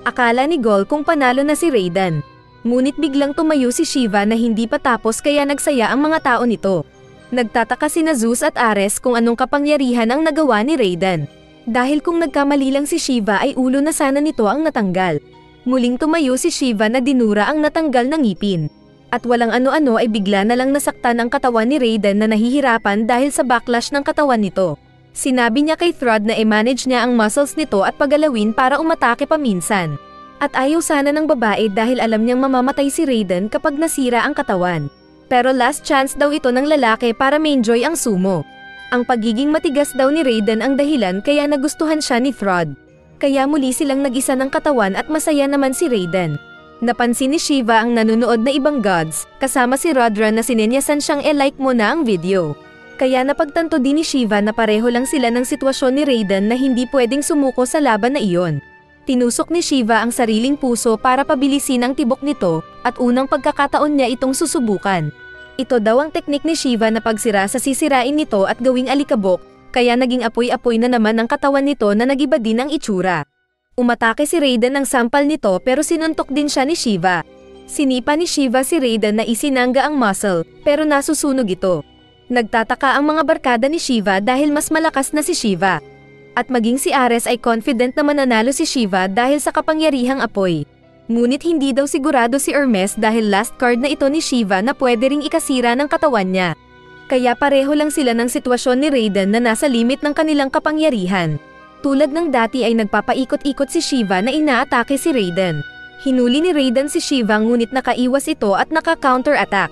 Akala ni Gol kung panalo na si Raiden. Ngunit biglang tumayo si Shiva na hindi pa tapos kaya nagsaya ang mga tao nito. Nagtataka sina Zeus at Ares kung anong kapangyarihan ang nagawa ni Raiden. Dahil kung nagkamali lang si Shiva ay ulo na sana nito ang natanggal. Muling tumayo si Shiva na dinura ang natanggal na ngipin. At walang ano-ano ay bigla na lang nasaktan ang katawan ni Raiden na nahihirapan dahil sa backlash ng katawan nito. Sinabi niya kay Thrud na i-manage niya ang muscles nito at pagalawin para umatake paminsan. At ayaw sana ng babae dahil alam niyang mamamatay si Raiden kapag nasira ang katawan. Pero last chance daw ito ng lalaki para ma-enjoy ang sumo. Ang pagiging matigas daw ni Raiden ang dahilan kaya nagustuhan siya ni Thrud. Kaya muli silang nag-isa ng katawan at masaya naman si Raiden. Napansin ni Shiva ang nanonood na ibang gods, kasama si Rudra na sinenyasan siyang like mo na ang video. Kaya napagtanto din ni Shiva na pareho lang sila ng sitwasyon ni Raiden na hindi pwedeng sumuko sa laban na iyon. Tinusok ni Shiva ang sariling puso para pabilisin ang tibok nito at unang pagkakataon niya itong susubukan. Ito daw ang teknik ni Shiva na pagsira sa sisirain nito at gawing alikabok, kaya naging apoy-apoy na naman ang katawan nito na nagiba din ang itsura. Umatake si Raiden ng sampal nito pero sinuntok din siya ni Shiva. Sinipa ni Shiva si Raiden na isinangga ang muscle, pero nasusunog ito. Nagtataka ang mga barkada ni Shiva dahil mas malakas na si Shiva. At maging si Ares ay confident na mananalo si Shiva dahil sa kapangyarihang apoy. Ngunit hindi daw sigurado si Hermes dahil last card na ito ni Shiva na pwede ring ikasira ng katawan niya. Kaya pareho lang sila ng sitwasyon ni Raiden na nasa limit ng kanilang kapangyarihan. Tulad ng dati ay nagpapaikot-ikot si Shiva na inaatake si Raiden. Hinuli ni Raiden si Shiva ngunit nakaiwas ito at naka-counter-attack.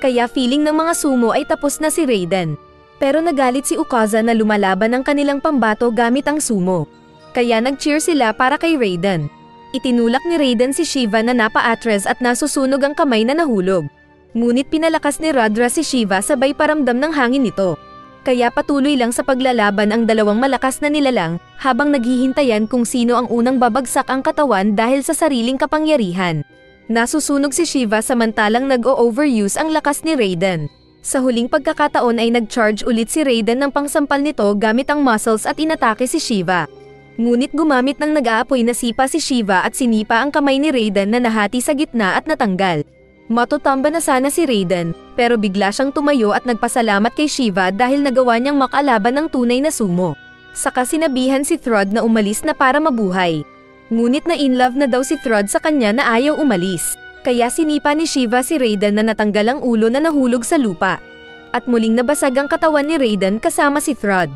Kaya feeling ng mga sumo ay tapos na si Raiden. Pero nagalit si Ukaza na lumalaban ng kanilang pambato gamit ang sumo. Kaya nag-cheer sila para kay Raiden. Itinulak ni Raiden si Shiva na napa-atres at nasusunog ang kamay na nahulog. Ngunit pinalakas ni Rudra si Shiva sabay paramdam ng hangin nito. Kaya patuloy lang sa paglalaban ang dalawang malakas na nilalang habang naghihintayan kung sino ang unang babagsak ang katawan dahil sa sariling kapangyarihan. Nasusunog si Shiva samantalang nag-o-overuse ang lakas ni Raiden. Sa huling pagkakataon ay nag-charge ulit si Raiden ng pangsampal nito gamit ang muscles at inatake si Shiva. Ngunit gumamit ng nag-aapoy na sipa si Shiva at sinipa ang kamay ni Raiden na nahati sa gitna at natanggal. Matutamba na sana si Raiden, pero bigla siyang tumayo at nagpasalamat kay Shiva dahil nagawa niyang makalaban ng tunay na sumo. Saka sinabihan si Thrud na umalis na para mabuhay. Ngunit na in love na daw si Thrud sa kanya na ayaw umalis. Kaya sinipa ni Shiva si Raiden na natanggal ang ulo na nahulog sa lupa. At muling nabasag ang katawan ni Raiden kasama si Thrud.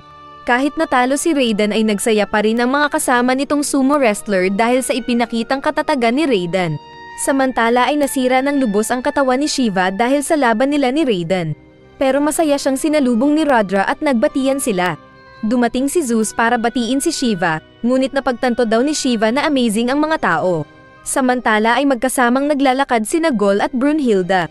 Kahit natalo si Raiden ay nagsaya pa rin ang mga kasama nitong sumo wrestler dahil sa ipinakitang katatagan ni Raiden. Samantala ay nasira ng lubos ang katawan ni Shiva dahil sa laban nila ni Raiden. Pero masaya siyang sinalubong ni Rudra at nagbatian sila. Dumating si Zeus para batiin si Shiva, ngunit napagtanto daw ni Shiva na amazing ang mga tao. Samantala ay magkasamang naglalakad sina Gol at Brunhilde.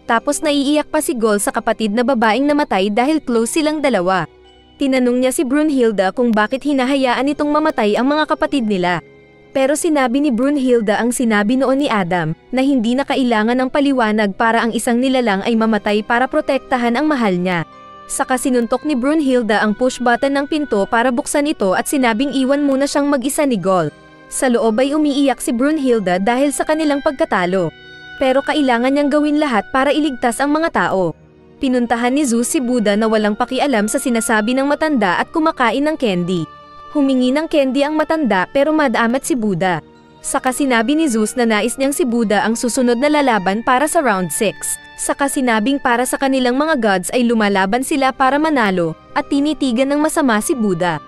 Tapos naiiyak pa si Gol sa kapatid na babaeng namatay dahil close silang dalawa. Tinanong niya si Brunhilde kung bakit hinahayaan nitong mamatay ang mga kapatid nila. Pero sinabi ni Brunhilde ang sinabi noon ni Adam, na hindi na kailangan ng paliwanag para ang isang nilalang ay mamatay para protektahan ang mahal niya. Saka sinuntok ni Brunhilde ang push button ng pinto para buksan ito at sinabing iwan muna siyang mag-isa ni Gol. Sa loob ay umiiyak si Brunhilde dahil sa kanilang pagkatalo. Pero kailangan niyang gawin lahat para iligtas ang mga tao. Pinuntahan ni Zeus si Buddha na walang pakialam sa sinasabi ng matanda at kumakain ng candy. Humingi ng candy ang matanda pero madamat si Buddha. Saka sinabi ni Zeus na nais niyang si Buddha ang susunod na lalaban para sa round 6. Saka sinabing para sa kanilang mga gods ay lumalaban sila para manalo at tinitigan ng masama si Buddha.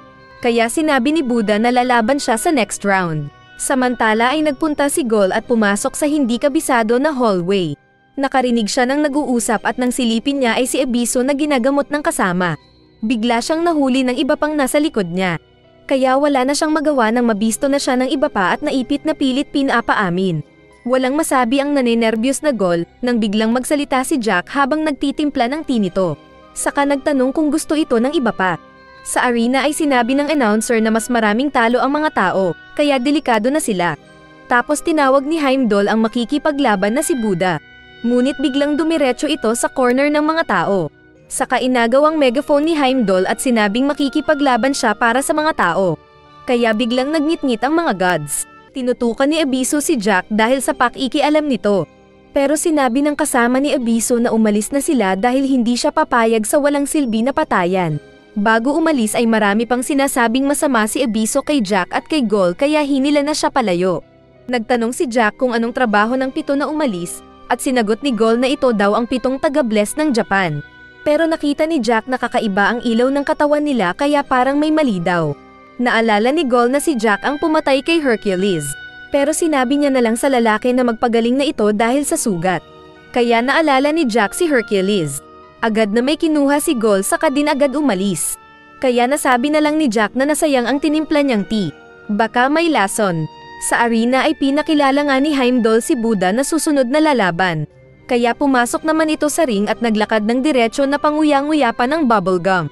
Kaya sinabi ni Buddha na lalaban siya sa next round. Samantala ay nagpunta si Gol at pumasok sa hindi kabisado na hallway. Nakarinig siya ng nag-uusap at nang silipin niya ay si Abiso na ginagamot ng kasama. Bigla siyang nahuli ng iba pang nasa likod niya. Kaya wala na siyang magawa nang mabisto na siya ng iba pa at naipit na pilit pinapaamin. Walang masabi ang nanenerbiyos na Gol nang biglang magsalita si Jack habang nagtitimpla ng tea nito. Saka nagtanong kung gusto ito ng iba pa. Sa arena ay sinabi ng announcer na mas maraming talo ang mga tao, kaya delikado na sila. Tapos tinawag ni Heimdall ang makikipaglaban na si Buddha. Ngunit biglang dumiretso ito sa corner ng mga tao. Saka inagaw ang megaphone ni Heimdall at sinabing makikipaglaban siya para sa mga tao. Kaya biglang nagngit-ngit ang mga gods. Tinutukan ni Abiso si Jack dahil sa pakikialam nito. Pero sinabi ng kasama ni Abiso na umalis na sila dahil hindi siya papayag sa walang silbi na patayan. Bago umalis ay marami pang sinasabing masama si Abiso kay Jack at kay Gol kaya hinila na siya palayo. Nagtanong si Jack kung anong trabaho ng 7 na umalis at sinagot ni Gol na ito daw ang 7 taga-bless ng Japan. Pero nakita ni Jack na kakaiba ang ilaw ng katawan nila kaya parang may mali daw. Naalala ni Gol na si Jack ang pumatay kay Hercules. Pero sinabi niya na lang sa lalaki na magpagaling na ito dahil sa sugat. Kaya naalala ni Jack si Hercules. Agad na may kinuha si Gol saka din agad umalis. Kaya nasabi na lang ni Jack na nasayang ang tinimpla niyang tea. Baka may lason. Sa arena ay pinakilala nga ni Heimdall si Buddha na susunod na lalaban. Kaya pumasok naman ito sa ring at naglakad ng diretsyo na panguya-nguya pa ng bubblegum.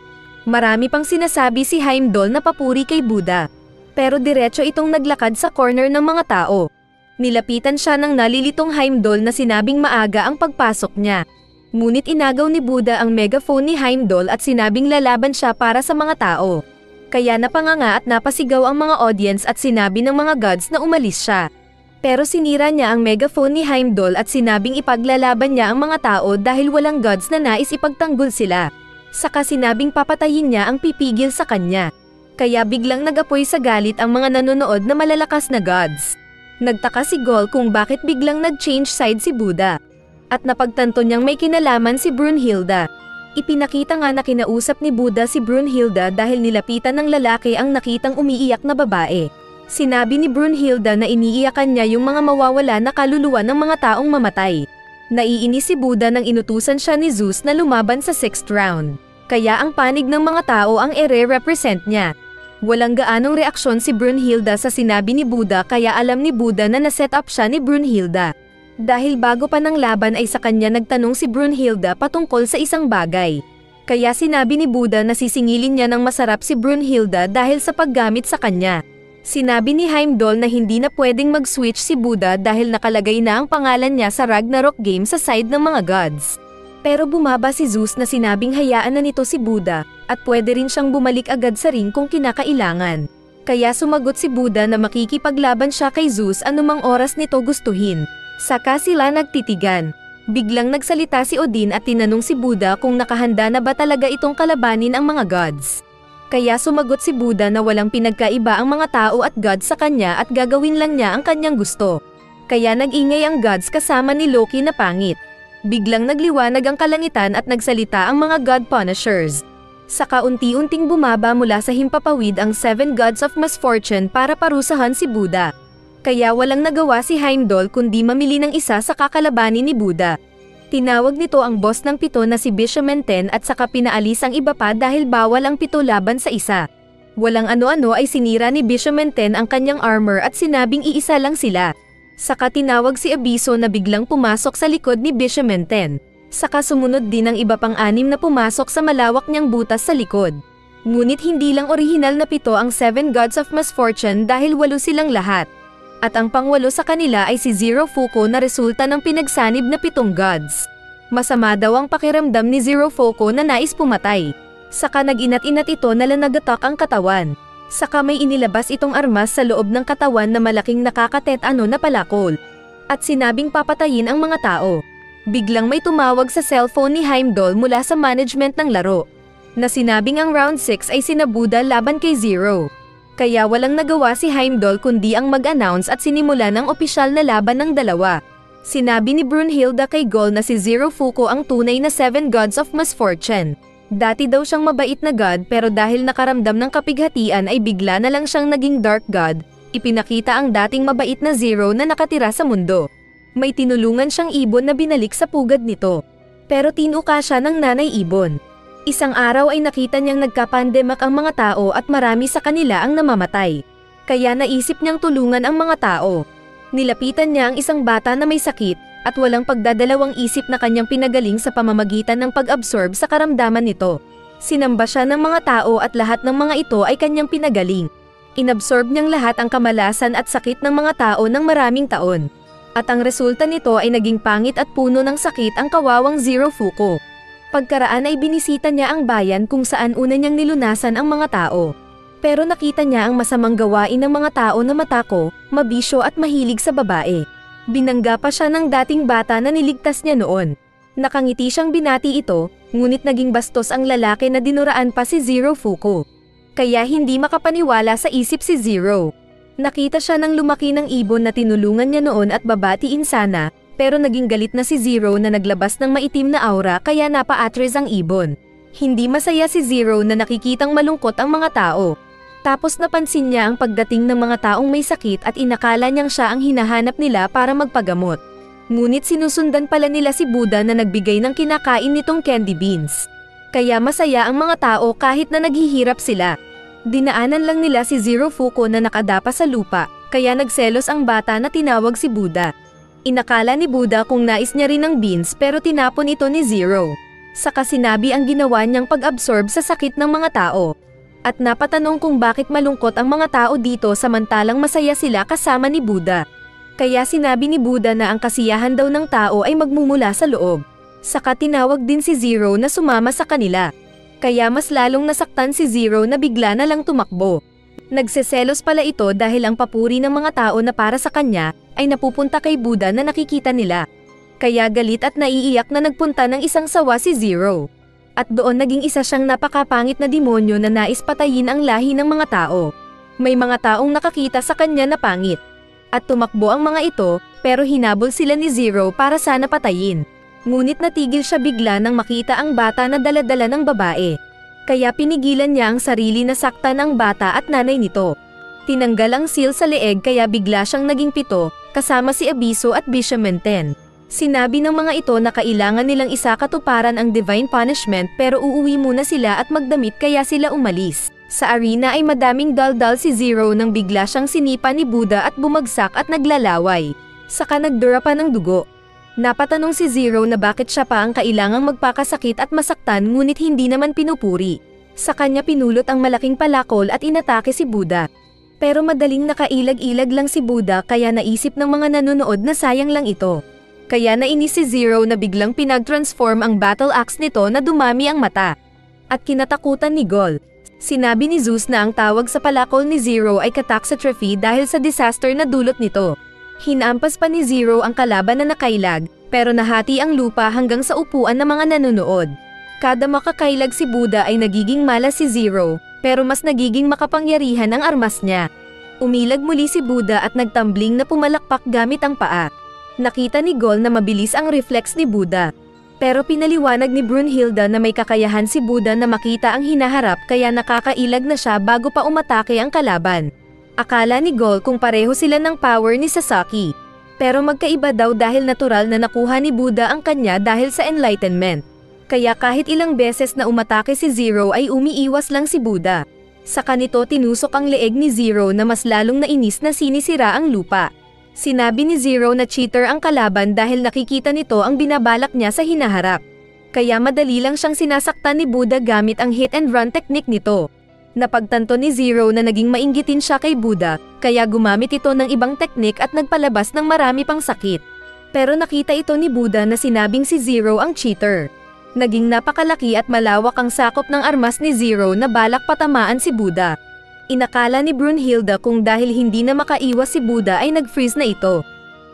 Marami pang sinasabi si Heimdall na papuri kay Buddha. Pero diretsyo itong naglakad sa corner ng mga tao. Nilapitan siya ng nalilitong Heimdall na sinabing maaga ang pagpasok niya. Ngunit inagaw ni Buddha ang megaphone ni Heimdall at sinabing lalaban siya para sa mga tao. Kaya napanganga at napasigaw ang mga audience at sinabi ng mga gods na umalis siya. Pero sinira niya ang megaphone ni Heimdall at sinabing ipaglalaban niya ang mga tao dahil walang gods na nais ipagtanggol sila. Saka sinabing papatayin niya ang pipigil sa kanya. Kaya biglang nag-apoy sa galit ang mga nanonood na malalakas na gods. Nagtaka si Gol kung bakit biglang nag-change side si Buddha. At napagtanto niyang may kinalaman si Brunhilde. Ipinakita nga na kinausap ni Buddha si Brunhilde dahil nilapitan ng lalaki ang nakitang umiiyak na babae. Sinabi ni Brunhilde na iniiyakan niya yung mga mawawala na kaluluwa ng mga taong mamatay. Naiinis si Buddha nang inutusan siya ni Zeus na lumaban sa 6th round. Kaya ang panig ng mga tao ang ere-represent niya. Walang gaanong reaksyon si Brunhilde sa sinabi ni Buddha kaya alam ni Buddha na naset up siya ni Brunhilde. Dahil bago pa ng laban ay sa kanya nagtanong si Brunhilde patungkol sa isang bagay. Kaya sinabi ni Buddha na sisingilin niya ng masarap si Brunhilde dahil sa paggamit sa kanya. Sinabi ni Heimdall na hindi na pwedeng mag-switch si Buddha dahil nakalagay na ang pangalan niya sa Ragnarok game sa side ng mga gods. Pero bumaba si Zeus na sinabing hayaan na nito si Buddha at pwede rin siyang bumalik agad sa ring kung kinakailangan. Kaya sumagot si Buddha na makikipaglaban siya kay Zeus anumang oras nito gustuhin. Saka sila nagtitigan. Biglang nagsalita si Odin at tinanong si Buddha kung nakahanda na ba talaga itong kalabanin ang mga gods. Kaya sumagot si Buddha na walang pinagkaiba ang mga tao at gods sa kanya at gagawin lang niya ang kanyang gusto. Kaya nag-ingay ang gods kasama ni Loki na pangit. Biglang nagliwanag ang kalangitan at nagsalita ang mga god punishers. Saka unti-unting bumaba mula sa himpapawid ang 7 gods of misfortune para parusahan si Buddha. Kaya walang nagawa si Heimdall kundi mamili ng isa sa kakalabanin ni Buddha. Tinawag nito ang boss ng 7 na si Bishamenten at saka pinaalis ang iba pa dahil bawal ang 7 laban sa isa. Walang ano-ano ay sinira ni Bishamenten ang kanyang armor at sinabing iisa lang sila. Saka tinawag si Abiso na biglang pumasok sa likod ni Bishamenten. Saka sumunod din ang iba pang 6 na pumasok sa malawak niyang butas sa likod. Ngunit hindi lang orihinal na 7 ang 7 gods of misfortune dahil 8 silang lahat. At ang pang-8 sa kanila ay si Zero Fuko na resulta ng pinagsanib na 7 gods. Masama daw ang pakiramdam ni Zero Fuko na nais pumatay. Saka nag-inat-inat ito na nagatak ang katawan. Saka may inilabas itong armas sa loob ng katawan na malaking nakakatet-ano na palakol. At sinabing papatayin ang mga tao. Biglang may tumawag sa cellphone ni Heimdall mula sa management ng laro. Na sinabing ang round 6 ay sina Buddha laban kay Zero. Kaya walang nagawa si Heimdall kundi ang mag-announce at sinimula ng opisyal na laban ng dalawa. Sinabi ni Brunhilde kay Gol na si Zero Fuko ang tunay na 7 gods of misfortune. Dati daw siyang mabait na god pero dahil nakaramdam ng kapighatian ay bigla na lang siyang naging dark god. Ipinakita ang dating mabait na Zero na nakatira sa mundo. May tinulungan siyang ibon na binalik sa pugad nito. Pero tinuka siya ng nanay ibon. Isang araw ay nakita niyang nagka-pandemic ang mga tao at marami sa kanila ang namamatay. Kaya naisip niyang tulungan ang mga tao. Nilapitan niya ang isang bata na may sakit, at walang pagdadalawang isip na kanyang pinagaling sa pamamagitan ng pag-absorb sa karamdaman nito. Sinamba siya ng mga tao at lahat ng mga ito ay kanyang pinagaling. Inabsorb niyang lahat ang kamalasan at sakit ng mga tao ng maraming taon. At ang resulta nito ay naging pangit at puno ng sakit ang kawawang Zero Fuko. Pagkaraan ay binisita niya ang bayan kung saan una niyang nilunasan ang mga tao. Pero nakita niya ang masamang gawain ng mga tao na matako, mabisyo at mahilig sa babae. Binangga pa siya ng dating bata na niligtas niya noon. Nakangiti siyang binati ito, ngunit naging bastos ang lalaki na dinuraan pa si Zero Fuko. Kaya hindi makapaniwala sa isip si Zero. Nakita siya ng lumaki ng ibon na tinulungan niya noon at babatiin sana, pero naging galit na si Zero na naglabas ng maitim na aura kaya napa-atres ang ibon. Hindi masaya si Zero na nakikitang malungkot ang mga tao. Tapos napansin niya ang pagdating ng mga taong may sakit at inakala niyang siya ang hinahanap nila para magpagamot. Ngunit sinusundan pala nila si Buddha na nagbigay ng kinakain nitong candy beans. Kaya masaya ang mga tao kahit na naghihirap sila. Dinaanan lang nila si Zero Fuko na nakadapa sa lupa, kaya nagselos ang bata na tinawag si Buddha. Inakala ni Buddha kung nais niya rin ng beans pero tinapon ito ni Zero. Saka sinabi ang ginawa niyang pag-absorb sa sakit ng mga tao. At napatanong kung bakit malungkot ang mga tao dito samantalang masaya sila kasama ni Buddha. Kaya sinabi ni Buddha na ang kasiyahan daw ng tao ay magmumula sa loob. Saka tinawag din si Zero na sumama sa kanila. Kaya mas lalong nasaktan si Zero na bigla na lang tumakbo. Nagseselos pala ito dahil ang papuri ng mga tao na para sa kanya ay napupunta kay Buddha na nakikita nila. Kaya galit at naiiyak na nagpunta ng isang sawa si Zero. At doon naging isa siyang napakapangit na demonyo na nais patayin ang lahi ng mga tao. May mga taong nakakita sa kanya na pangit. At tumakbo ang mga ito, pero hinabol sila ni Zero para sana patayin. Ngunit natigil siya bigla nang makita ang bata na dala-dala ng babae. Kaya pinigilan niya ang sarili na saktan ang bata at nanay nito. Tinanggal ang seal sa leeg kaya bigla siyang naging 7, kasama si Abiso at Bishaman 10. Sinabi ng mga ito na kailangan nilang isakatuparan ang divine punishment pero uuwi muna sila at magdamit kaya sila umalis. Sa arena ay madaming daldal si Zero nang bigla siyang sinipa ni Buddha at bumagsak at naglalaway. Saka nagdura pa ng dugo. Napatanong si Zero na bakit siya pa ang kailangang magpakasakit at masaktan ngunit hindi naman pinupuri. Sa kanya pinulot ang malaking palakol at inatake si Buddha. Pero madaling nakailag-ilag lang si Buddha kaya naisip ng mga nanonood na sayang lang ito. Kaya nainis si Zero na biglang pinag-transform ang battle axe nito na dumami ang mata. At kinatakutan ni Gol. Sinabi ni Zeus na ang tawag sa palakol ni Zero ay catastrophe dahil sa disaster na dulot nito. Hinampas pa ni Zero ang kalaban na nakailag, pero nahati ang lupa hanggang sa upuan ng mga nanonood. Kada makakailag si Buddha ay nagiging malas si Zero, pero mas nagiging makapangyarihan ang armas niya. Umilag muli si Buddha at nagtambling na pumalakpak gamit ang paa. Nakita ni Gol na mabilis ang reflex ni Buddha. Pero pinaliwanag ni Brunhilde na may kakayahan si Buddha na makita ang hinaharap kaya nakakailag na siya bago pa umatake ang kalaban. Akala ni Gol kung pareho sila ng power ni Sasaki. Pero magkaiba daw dahil natural na nakuha ni Buddha ang kanya dahil sa enlightenment. Kaya kahit ilang beses na umatake si Zero ay umiiwas lang si Buddha. Sa kanito tinusok ang leeg ni Zero na mas lalong nainis na sinisira ang lupa. Sinabi ni Zero na cheater ang kalaban dahil nakikita nito ang binabalak niya sa hinaharap. Kaya madali lang siyang sinasaktan ni Buddha gamit ang hit and run technique nito. Napagtanto ni Zero na naging mainggitin siya kay Buddha, kaya gumamit ito ng ibang teknik at nagpalabas ng marami pang sakit. Pero nakita ito ni Buddha na sinabing si Zero ang cheater. Naging napakalaki at malawak ang sakop ng armas ni Zero na balak patamaan si Buddha. Inakala ni Brunhilde kung dahil hindi na makaiwas si Buddha ay nag-freeze na ito.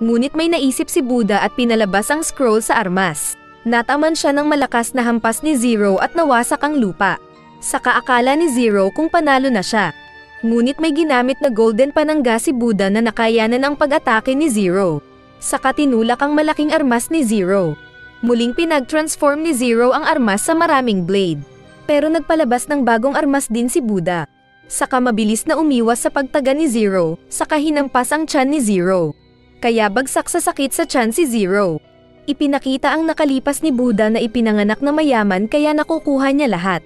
Ngunit may naisip si Buddha at pinalabas ang scroll sa armas. Nataman siya ng malakas na hampas ni Zero at nawasak ang lupa. Saka akala ni Zero kung panalo na siya. Ngunit may ginamit na golden panangga si Buddha na nakayanan ang pag-atake ni Zero. Saka tinulak ang malaking armas ni Zero. Muling pinag-transform ni Zero ang armas sa maraming blade. Pero nagpalabas ng bagong armas din si Buddha. Saka mabilis na umiwas sa pagtaga ni Zero, saka hinampas ang tiyan ni Zero. Kaya bagsak sa sakit sa tiyan si Zero. Ipinakita ang nakalipas ni Buddha na ipinanganak na mayaman kaya nakukuha niya lahat.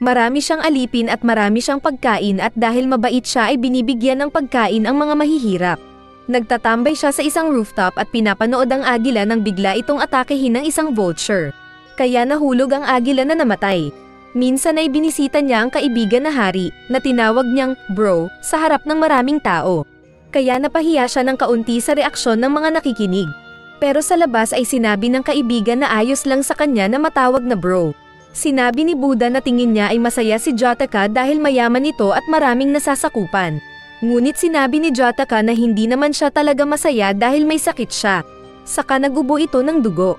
Marami siyang alipin at marami siyang pagkain at dahil mabait siya ay binibigyan ng pagkain ang mga mahihirap. Nagtatambay siya sa isang rooftop at pinapanood ang agila nang bigla itong atakehin ng isang vulture. Kaya nahulog ang agila na namatay. Minsan ay binisita niya ang kaibigan na hari, na tinawag niyang bro, sa harap ng maraming tao. Kaya napahiya siya ng kaunti sa reaksyon ng mga nakikinig. Pero sa labas ay sinabi ng kaibigan na ayos lang sa kanya na matawag na bro. Sinabi ni Buddha na tingin niya ay masaya si Jataka dahil mayaman ito at maraming nasasakupan. Ngunit sinabi ni Jataka na hindi naman siya talaga masaya dahil may sakit siya. Saka nagubo ito ng dugo.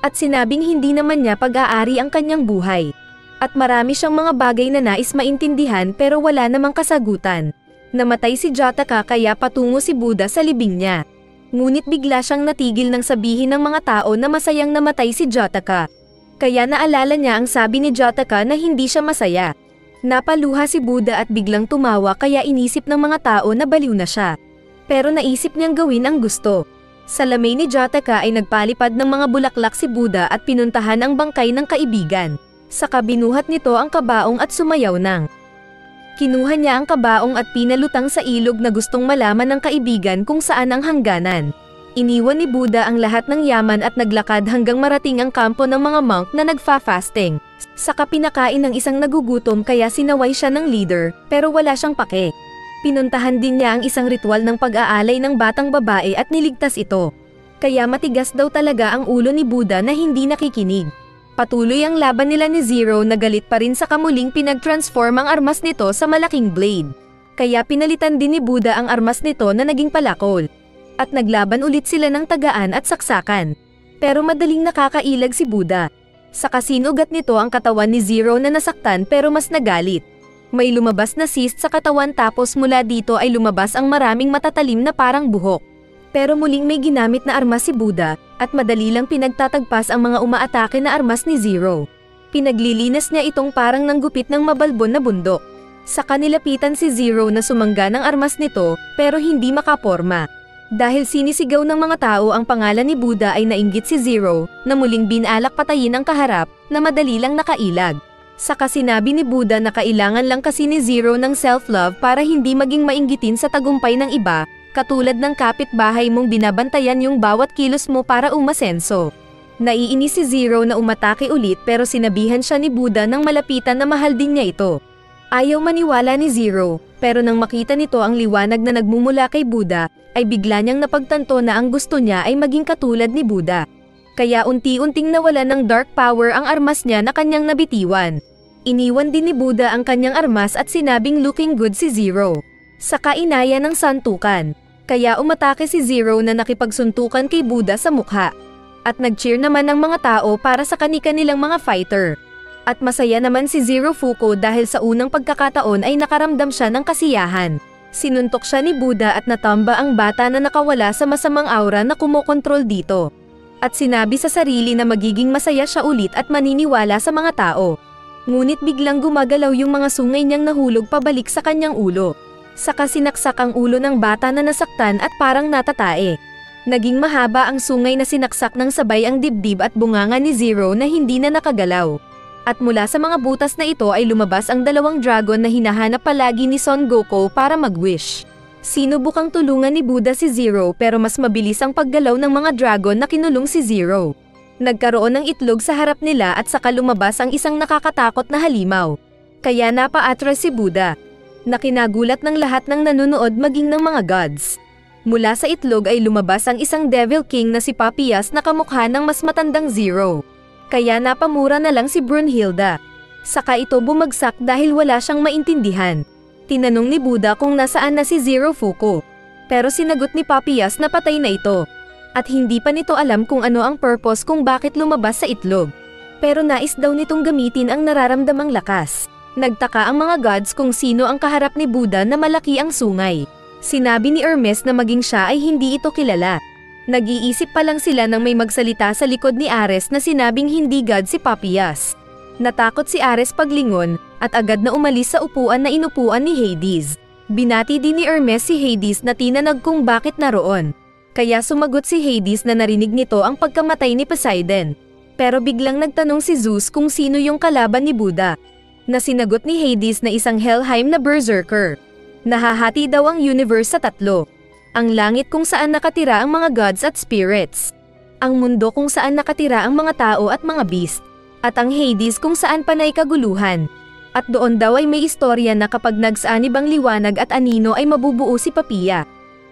At sinabing hindi naman niya pag-aari ang kanyang buhay. At marami siyang mga bagay na nais maintindihan pero wala namang kasagutan. Namatay si Jataka kaya patungo si Buddha sa libing niya. Ngunit bigla siyang natigil nang sabihin ng mga tao na masayang namatay si Jataka. Kaya naalala niya ang sabi ni Jataka na hindi siya masaya. Napaluha si Buddha at biglang tumawa kaya inisip ng mga tao na baliw na siya. Pero naisip niyang gawin ang gusto. Sa lamay ni Jataka ay nagpalipad ng mga bulaklak si Buddha at pinuntahan ang bangkay ng kaibigan. Saka binuhat nito ang kabaong at sumayaw nang. Kinuha niya ang kabaong at pinalutang sa ilog na gustong malaman ng kaibigan kung saan ang hangganan. Iniwan ni Buddha ang lahat ng yaman at naglakad hanggang marating ang kampo ng mga monk na nagfa-fasting. Saka pinakain ng isang nagugutom kaya sinaway siya ng leader, pero wala siyang pake. Pinuntahan din niya ang isang ritual ng pag-aalay ng batang babae at niligtas ito. Kaya matigas daw talaga ang ulo ni Buddha na hindi nakikinig. Patuloy ang laban nila ni Zero na galit pa rin sa kamuling pinag-transform ang armas nito sa malaking blade. Kaya pinalitan din ni Buddha ang armas nito na naging palakol. At naglaban ulit sila ng tagaan at saksakan. Pero madaling nakakailag si Buddha. Saka sinugat nito ang katawan ni Zero na nasaktan pero mas nagalit. May lumabas na cyst sa katawan tapos mula dito ay lumabas ang maraming matatalim na parang buhok. Pero muling may ginamit na armas si Buddha, at madali lang pinagtatagpas ang mga umaatake na armas ni Zero. Pinaglilinas niya itong parang nanggupit ng mabalbon na bundok. Saka nilapitan si Zero na sumangga ng armas nito, pero hindi makaporma. Dahil sinisigaw ng mga tao ang pangalan ni Buddha ay nainggit si Zero, na muling binalak patayin ang kaharap, na madali lang nakailag. Saka sinabi ni Buddha na kailangan lang kasi ni Zero ng self-love para hindi maging mainggitin sa tagumpay ng iba, katulad ng kapitbahay mong binabantayan yung bawat kilos mo para umasenso. Naiinis si Zero na umatake ulit pero sinabihan siya ni Buddha nang malapitan na mahal din niya ito. Ayaw maniwala ni Zero, pero nang makita nito ang liwanag na nagmumula kay Buddha, ay bigla niyang napagtanto na ang gusto niya ay maging katulad ni Buddha. Kaya unti-unting nawala ng dark power ang armas niya na kanyang nabitiwan. Iniwan din ni Buddha ang kanyang armas at sinabing looking good si Zero. Saka inaya ng santukan. Kaya umatake si Zero na nakipagsuntukan kay Buddha sa mukha. At nag-cheer naman ang mga tao para sa kani-kanilang mga fighter. At masaya naman si Zero Fuko dahil sa unang pagkakataon ay nakaramdam siya ng kasiyahan. Sinuntok siya ni Buddha at natamba ang bata na nakawala sa masamang aura na kumokontrol dito. At sinabi sa sarili na magiging masaya siya ulit at maniniwala sa mga tao. Ngunit biglang gumagalaw yung mga sungay niyang nahulog pabalik sa kanyang ulo. Saka sinaksak ang ulo ng bata na nasaktan at parang natatae. Naging mahaba ang sungay na sinaksak ng sabay ang dibdib at bunganga ni Zero na hindi na nakagalaw. At mula sa mga butas na ito ay lumabas ang dalawang dragon na hinahanap palagi ni Son Goku para mag-wish. Sinubukang tulungan ni Buddha si Zero pero mas mabilis ang paggalaw ng mga dragon na kinulong si Zero. Nagkaroon ng itlog sa harap nila at saka lumabas ang isang nakakatakot na halimaw. Kaya napaatras si Buddha. Nakinagulat ng lahat ng nanonood maging ng mga gods. Mula sa itlog ay lumabas ang isang Devil King na si Papias na kamukha ng mas matandang Zero. Kaya napamura na lang si Brunhilda. Saka ito bumagsak dahil wala siyang maintindihan. Tinanong ni Buddha kung nasaan na si Zero Fuko. Pero sinagot ni Papias na patay na ito. At hindi pa nito alam kung ano ang purpose kung bakit lumabas sa itlog. Pero nais daw nitong gamitin ang nararamdamang lakas. Nagtaka ang mga gods kung sino ang kaharap ni Buddha na malaki ang sungay. Sinabi ni Hermes na maging siya ay hindi ito kilala. Nag-iisip pa lang sila nang may magsalita sa likod ni Ares na sinabing hindi god si Papias. Natakot si Ares paglingon, at agad na umalis sa upuan na inupuan ni Hades. Binati din ni Hermes si Hades na tinanag kung bakit naroon. Kaya sumagot si Hades na narinig nito ang pagkamatay ni Poseidon. Pero biglang nagtanong si Zeus kung sino yung kalaban ni Buddha. Na sinagot ni Hades na isang Helheim na berserker. Nahahati daw ang universe sa 3. ang langit kung saan nakatira ang mga gods at spirits, ang mundo kung saan nakatira ang mga tao at mga beast, at ang Hades kung saan panay kaguluhan. At doon daw ay may istorya na kapag nagsanib ang liwanag at anino ay mabubuo si Papiya.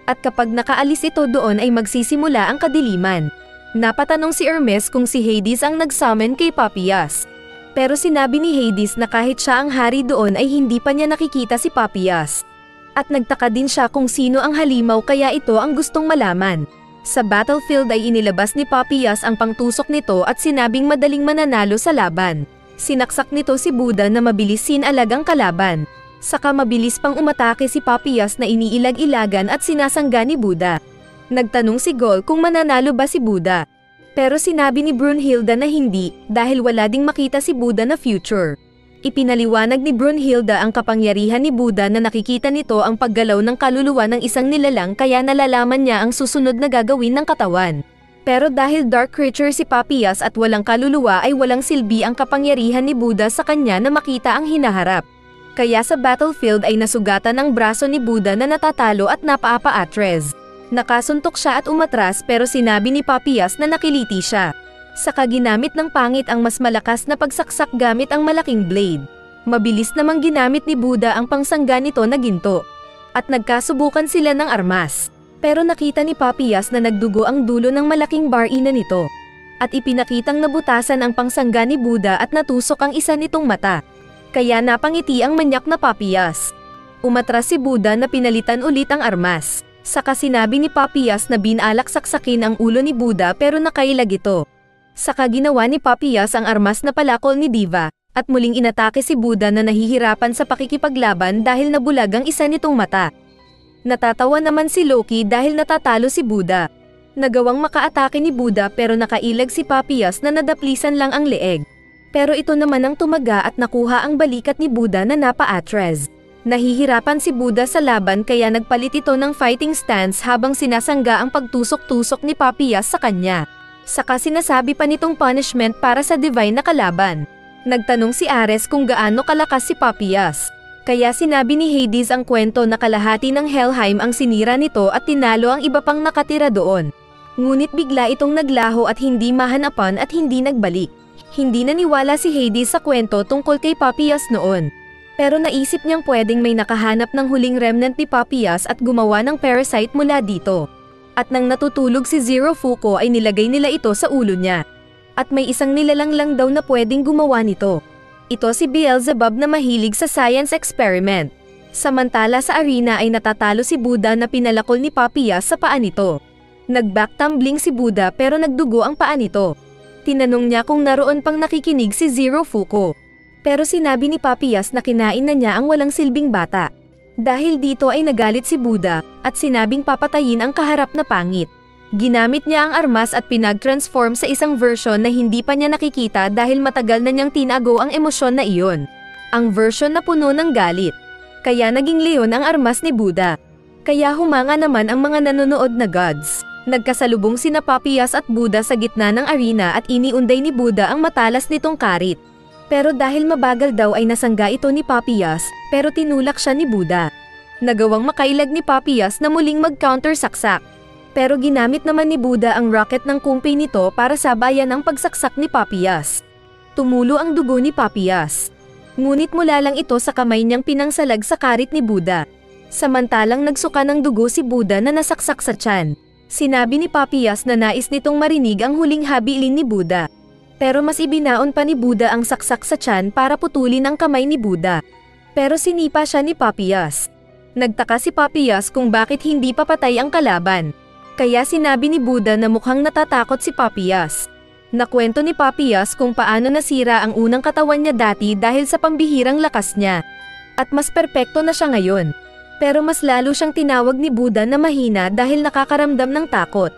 At kapag nakaalis ito doon ay magsisimula ang kadiliman. Napatanong si Hermes kung si Hades ang nag-summon kay Papias. Pero sinabi ni Hades na kahit siya ang hari doon ay hindi pa niya nakikita si Papias. At nagtaka din siya kung sino ang halimaw kaya ito ang gustong malaman. Sa battlefield ay inilabas ni Papias ang pangtusok nito at sinabing madaling mananalo sa laban. Sinaksak nito si Buddha na mabilis sinalagang kalaban. Saka mabilis pang umatake si Papias na iniilag-ilagan at sinasangga ni Buddha. Nagtanong si Gaul kung mananalo ba si Buddha. Pero sinabi ni Brunhilde na hindi dahil wala ding makita si Buddha na future. Ipinaliwanag ni Brunhilde ang kapangyarihan ni Buddha na nakikita nito ang paggalaw ng kaluluwa ng isang nilalang kaya nalalaman niya ang susunod na gagawin ng katawan. Pero dahil dark creature si Papias at walang kaluluwa ay walang silbi ang kapangyarihan ni Buddha sa kanya na makita ang hinaharap. Kaya sa battlefield ay nasugatan ang braso ni Buddha na natatalo at napaapa-atres. Nakasuntok siya at umatras pero sinabi ni Papias na nakiliti siya. Saka ginamit ng pangit ang mas malakas na pagsaksak gamit ang malaking blade. Mabilis namang ginamit ni Buddha ang pangsangga nito na ginto. At nagkasubukan sila ng armas. Pero nakita ni Papias na nagdugo ang dulo ng malaking barina nito. At ipinakitang nabutasan ang pangsangga ni Buddha at natusok ang isa nitong mata. Kaya napangiti ang manyak na Papias. Umatras si Buddha na pinalitan ulit ang armas. Saka sinabi ni Papias na binalak saksakin ang ulo ni Buddha pero nakailag ito. Saka ginawa ni Papias ang armas na palakol ni Diva. At muling inatake si Buddha na nahihirapan sa pakikipaglaban dahil nabulag ang isa nitong mata. Natatawa naman si Loki dahil natatalo si Buddha. Nagawang makaatake ni Buddha pero nakailag si Papias na nadaplisan lang ang leeg. Pero ito naman ang tumaga at nakuha ang balikat ni Buddha na napa-atres. Nahihirapan si Buddha sa laban kaya nagpalit ito ng fighting stance habang sinasangga ang pagtusok-tusok ni Papias sa kanya. Saka sinasabi pa nitong punishment para sa divine na kalaban. Nagtanong si Ares kung gaano kalakas si Papias. Kaya sinabi ni Hades ang kwento na kalahati ng Helheim ang sinira nito at tinalo ang iba pang nakatira doon. Ngunit bigla itong naglaho at hindi mahanapan at hindi nagbalik. Hindi naniwala si Hades sa kwento tungkol kay Papias noon. Pero naisip niyang pwedeng may nakahanap ng huling remnant ni Papias at gumawa ng parasite mula dito. At nang natutulog si Zero Fuko ay nilagay nila ito sa ulo niya. At may isang nilalang lang daw na pwedeng gumawa nito. Ito si Beelzebub na mahilig sa science experiment. Samantala sa arena ay natatalo si Buddha na pinalakol ni Papias sa paa nito. Nag-backtumbling si Buddha pero nagdugo ang paa nito. Tinanong niya kung naroon pang nakikinig si Zero Fuko. Pero sinabi ni Papias na kinain na niya ang walang silbing bata. Dahil dito ay nagalit si Buddha at sinabing papatayin ang kaharap na pangit. Ginamit niya ang armas at pinag-transform sa isang version na hindi pa niya nakikita dahil matagal na niyang tinago ang emosyon na iyon. Ang version na puno ng galit. Kaya naging leon ang armas ni Buddha. Kaya humanga naman ang mga nanonood na gods. Nagkasalubong sina Papias at Buddha sa gitna ng arena at iniunday ni Buddha ang matalas nitong karit. Pero dahil mabagal daw ay nasangga ito ni Papias, pero tinulak siya ni Buddha. Nagawang makailag ni Papias na muling mag-counter saksak. Pero ginamit naman ni Buddha ang rocket ng kumpi nito para sabayan ang pagsaksak ni Papias. Tumulo ang dugo ni Papias. Ngunit mula lang ito sa kamay niyang pinangsalag sa karit ni Buddha. Samantalang nagsuka ng dugo si Buddha na nasaksak sa tiyan. Sinabi ni Papias na nais nitong marinig ang huling habilin ni Buddha. Pero mas ibinaon pa ni Buddha ang saksak sa tiyan para putulin ang kamay ni Buddha. Pero sinipa siya ni Papias. Nagtaka si Papias kung bakit hindi papatay ang kalaban. Kaya sinabi ni Buddha na mukhang natatakot si Papias. Nakwento ni Papias kung paano nasira ang unang katawan niya dati dahil sa pambihirang lakas niya. At mas perpekto na siya ngayon. Pero mas lalo siyang tinawag ni Buddha na mahina dahil nakakaramdam ng takot.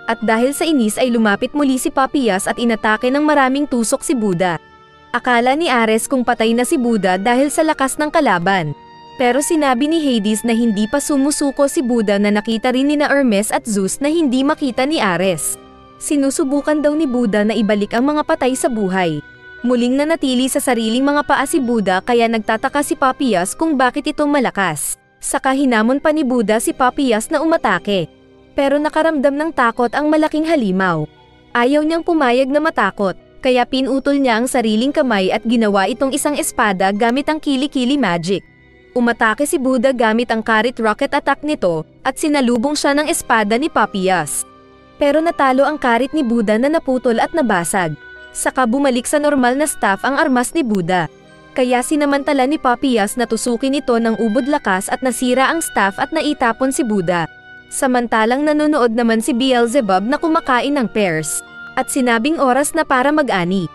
At dahil sa inis ay lumapit muli si Papias at inatake ng maraming tusok si Buddha. Akala ni Ares kung patay na si Buddha dahil sa lakas ng kalaban. Pero sinabi ni Hades na hindi pa sumusuko si Buddha na nakita rin ni Hermes at Zeus na hindi makita ni Ares. Sinusubukan daw ni Buddha na ibalik ang mga patay sa buhay. Muling nanatili sa sariling mga paa si Buddha kaya nagtataka si Papias kung bakit ito malakas. Saka hinamon pa ni Buddha si Papias na umatake. Pero nakaramdam ng takot ang malaking halimaw. Ayaw niyang pumayag na matakot, kaya pinutol niya ang sariling kamay at ginawa itong isang espada gamit ang kili-kili magic. Umatake si Buddha gamit ang karit rocket attack nito, at sinalubong siya ng espada ni Papias. Pero natalo ang karit ni Buddha na naputol at nabasag. Saka bumalik sa normal na staff ang armas ni Buddha. Kaya sinamantala ni Papias na tusukin ito ng ubod lakas at nasira ang staff at naitapon si Buddha. Samantalang nanonood naman si Beelzebub na kumakain ng pears. At sinabing oras na para mag-ani.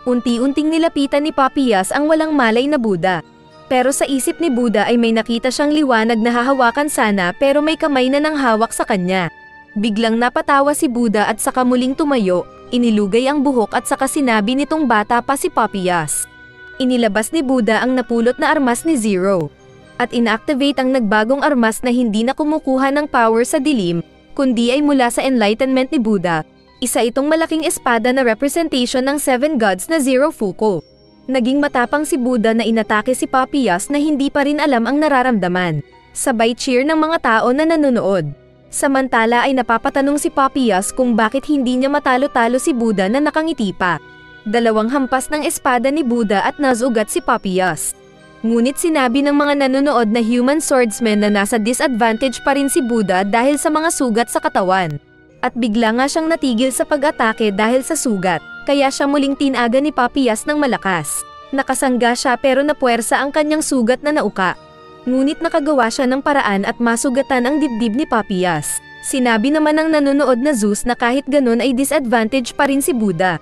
Unti-unting nilapitan ni Papias ang walang malay na Buddha. Pero sa isip ni Buddha ay may nakita siyang liwanag na hahawakan sana pero may kamay na nang hawak sa kanya. Biglang napatawa si Buddha at saka muling tumayo, inilugay ang buhok at saka sinabi nitong bata pa si Papias. Inilabas ni Buddha ang napulot na armas ni Zero. At inactivate ang nagbagong armas na hindi na kumukuha ng power sa dilim, kundi ay mula sa enlightenment ni Buddha. Isa itong malaking espada na representation ng 7 gods na Zero Fuko. Naging matapang si Buddha na inatake si Papias na hindi pa rin alam ang nararamdaman. Sabay cheer ng mga tao na nanonood. Samantala ay napapatanong si Papias kung bakit hindi niya matalo-talo si Buddha na nakangiti pa. 2 hampas ng espada ni Buddha at nasugat si Papias. Ngunit sinabi ng mga nanonood na human swordsman na nasa disadvantage pa rin si Buddha dahil sa mga sugat sa katawan. At bigla nga siyang natigil sa pag-atake dahil sa sugat, kaya siya muling tinaga ni Papias ng malakas. Nakasangga siya pero napuwersa ang kanyang sugat na nauka. Ngunit nakagawa siya ng paraan at masugatan ang dibdib ni Papias. Sinabi naman ng nanonood na Zeus na kahit ganun ay disadvantage pa rin si Buddha.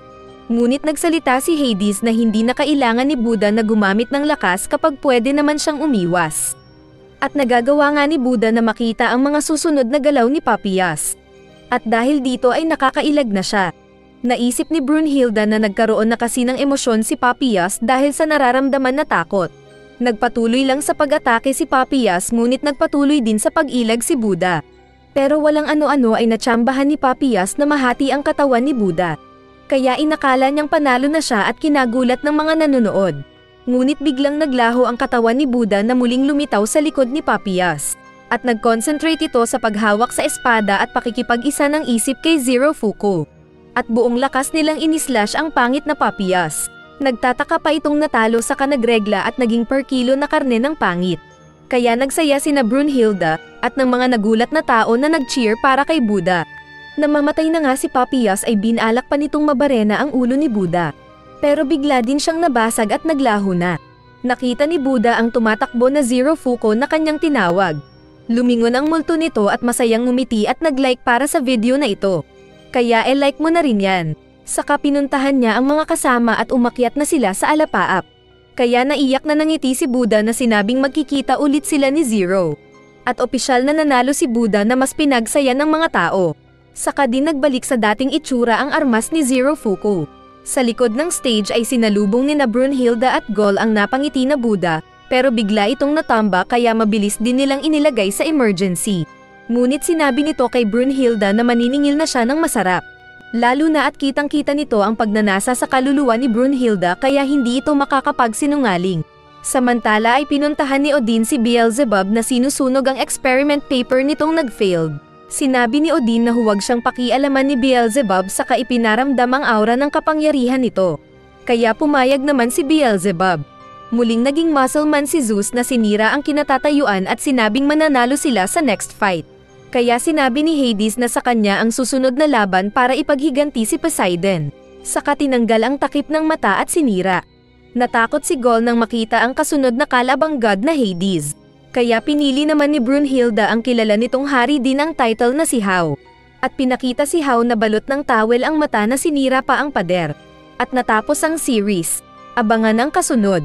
Ngunit nagsalita si Hades na hindi na kailangan ni Buddha na gumamit ng lakas kapag pwede naman siyang umiwas. At nagagawa nga ni Buddha na makita ang mga susunod na galaw ni Papias. At dahil dito ay nakakailag na siya. Naisip ni Brunhilde na nagkaroon na kasi ng emosyon si Papias dahil sa nararamdaman na takot. Nagpatuloy lang sa pag-atake si Papias ngunit nagpatuloy din sa pag-ilag si Buddha. Pero walang ano-ano ay natsambahan ni Papias na mahati ang katawan ni Buddha. Kaya inakala niyang panalo na siya at kinagulat ng mga nanonood. Ngunit biglang naglaho ang katawan ni Buddha na muling lumitaw sa likod ni Papias. At nag-concentrate ito sa paghawak sa espada at pakikipag-isa ng isip kay Zero Fuko. At buong lakas nilang inislash ang pangit na Papias. Nagtataka pa itong natalo sa kanagregla at naging per kilo na karne ng pangit. Kaya nagsaya sina Brunhilde at ng mga nagulat na tao na nag-cheer para kay Buddha. Namamatay na nga si Papias ay binalak pa nitong mabarena ang ulo ni Buddha. Pero bigla din siyang nabasag at naglaho na. Nakita ni Buddha ang tumatakbo na Zero Fuko na kanyang tinawag. Lumingon ang multo nito at masayang ngumiti at nag-like para sa video na ito. Kaya like mo na rin yan. Saka pinuntahan niya ang mga kasama at umakyat na sila sa alapaap. Kaya naiyak na nangiti si Buddha na sinabing magkikita ulit sila ni Zero. At opisyal na nanalo si Buddha na mas pinagsaya ng mga tao. Saka din nagbalik sa dating itsura ang armas ni Zero Fuko. Sa likod ng stage ay sinalubong ni na Brunhilde at Gol ang napangiti na Buddha, pero bigla itong natamba kaya mabilis din nilang inilagay sa emergency. Ngunit sinabi nito kay Brunhilde na maniningil na siya ng masarap. Lalo na at kitang-kita nito ang pagnanasa sa kaluluwa ni Brunhilde kaya hindi ito makakapagsinungaling. Samantala ay pinuntahan ni Odin si Beelzebub na sinusunog ang experiment paper nitong nag-failed. Sinabi ni Odin na huwag siyang pakialaman ni Beelzebub saka ipinaramdam ang aura ng kapangyarihan nito. Kaya pumayag naman si Beelzebub. Muling naging muscle man si Zeus na sinira ang kinatatayuan at sinabing mananalo sila sa next fight. Kaya sinabi ni Hades na sa kanya ang susunod na laban para ipaghiganti si Poseidon. Saka tinanggal ang takip ng mata at sinira. Natakot si Gol nang makita ang kasunod na kalabang god na Hades. Kaya pinili naman ni Brunhilde ang kilala nitong hari din ang title na si Hau. At pinakita si Hau na balot ng towel ang mata na sinira pa ang pader. At natapos ang series. Abangan ang kasunod.